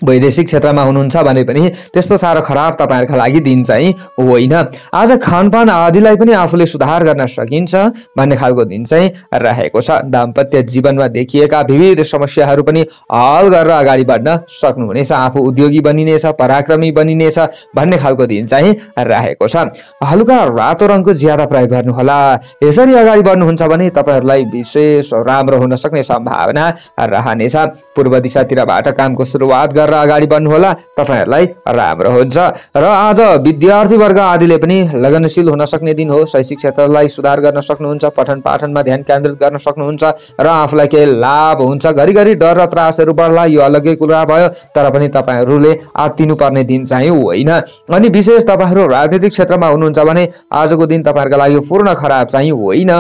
वैदेशिक क्षेत्रमा हुनुहुन्छ भने पनि त्यस्तो साह्रो खराब तपाईहरुका लागि दिन चाहिँ होइन। आज खानपान आदिलाई पनि आफूले सुधार गर्न सकिन्छ भन्ने खालको दिन चाहिँ रहेको छ। दाम्पत्य जीवनमा देखिएका विविध समस्याहरू पनि हल गरेर अगाडि बढ्न सक्नुहुनेछ। आफू उद्योगी बनिनेछ, पराक्रमी बनिनेछ भन्ने खालको दिन चाहिँ रहेको छ। हलुका रातो रङको ज्यादा प्रयोग गर्नुहोला। यसरी अगाडि बढ्नुहुन्छ भने तपाईहरुलाई विशेष राम्रो हुन सक्ने सम्भावना रहनेछ। पूर्व दिशातिरबाट कामको सुरुवात गरेर अगाडि बढ्नुहोला, तपाईहरुलाई राम्रो हुन्छ। र आज विद्यार्थी वर्ग आदिले पनि लगनशील हुन सक्ने दिन हो। शैक्षिक क्षेत्रलाई सुधार गर्न सक्नुहुन्छ, पठन पाठनमा ध्यान केन्द्रित गर्न सक्नुहुन्छ र आफूलाई केही लाभ हुन्छ। घरिघरि डर र त्रासहरू बढ्ला, यो अलग्गै कुरा भयो, तर पनि तपाईहरुले आत्तिनु पर्ने दिन चाहिँ होइन। अनि विशेष तपाईहरु राजनीतिक क्षेत्रमा हुनुहुन्छ भने आजको दिन तपाईहरुका लागि पूर्ण खराब चाहिँ होइन।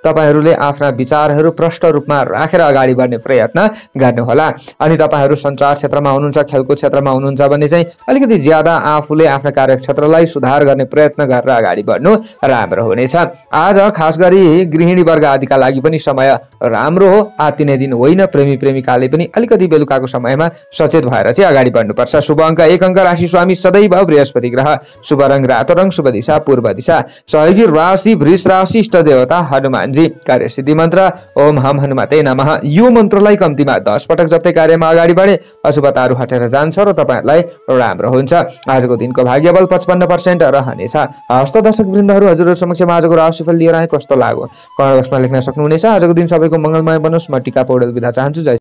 तपाईहरुले आफ्ना विचारहरू प्रष्ट रूपमा राखेर अगाडि बढ्ने प्रयत्न गर्नुहोला। अनि तपाईहरु सञ्चार क्षेत्रमा हुनुहुन्छ, खेलकुद क्षेत्रमा हुनुहुन्छ भने चाहिँ अलिकति ज्यादा आफूले आफ्नो कार्यक्षेत्रलाई सुधार गर्ने प्रयत्न गरेर अगाडि बढ्नु राम्रो हुनेछ। आज खास गरी गृहिणी वर्ग आदिका लागि पनि समय राम्रो हो, आत्तिने दिन होइन। प्रेमी प्रेमिकाले पनि अलिकति बेलुकाको समयमा सचेत भएर चाहिँ अगाडि बढ्नुपर्छ। शुभ अङ्क 1 अङ्क, राशि स्वामी सदैव बृहस्पति ग्रह, शुभ रङ रातो रङ, शुभ दिशा पूर्व दिशा, सहयोगी राशि वृष राशि, इष्ट देवता हनुमानजी, कार्य सिद्धि मन्त्र ओम हम हनुमते नमः। यो मन्त्रलाई कम्तीमा 10 पटक जप्दै कार्यमा अगाडि बढे अशुभताहरू हटेर जान्छ र तपाईहरुलाई राम्रो हुन्छ। आजको दिनको भाग्यबल 55% रहनेछ। हस्त दर्शक वृन्दहरू, हजुरहरु समक्ष आजको राशिफल लिएर आए, कस्तो लाग्यो कमेन्ट बक्समा लेख्न सक्नुहुनेछ। आजको दिन सबैको मंगलमय बनोस्। म टिका पौडेल बिदा चाहन्छु। जय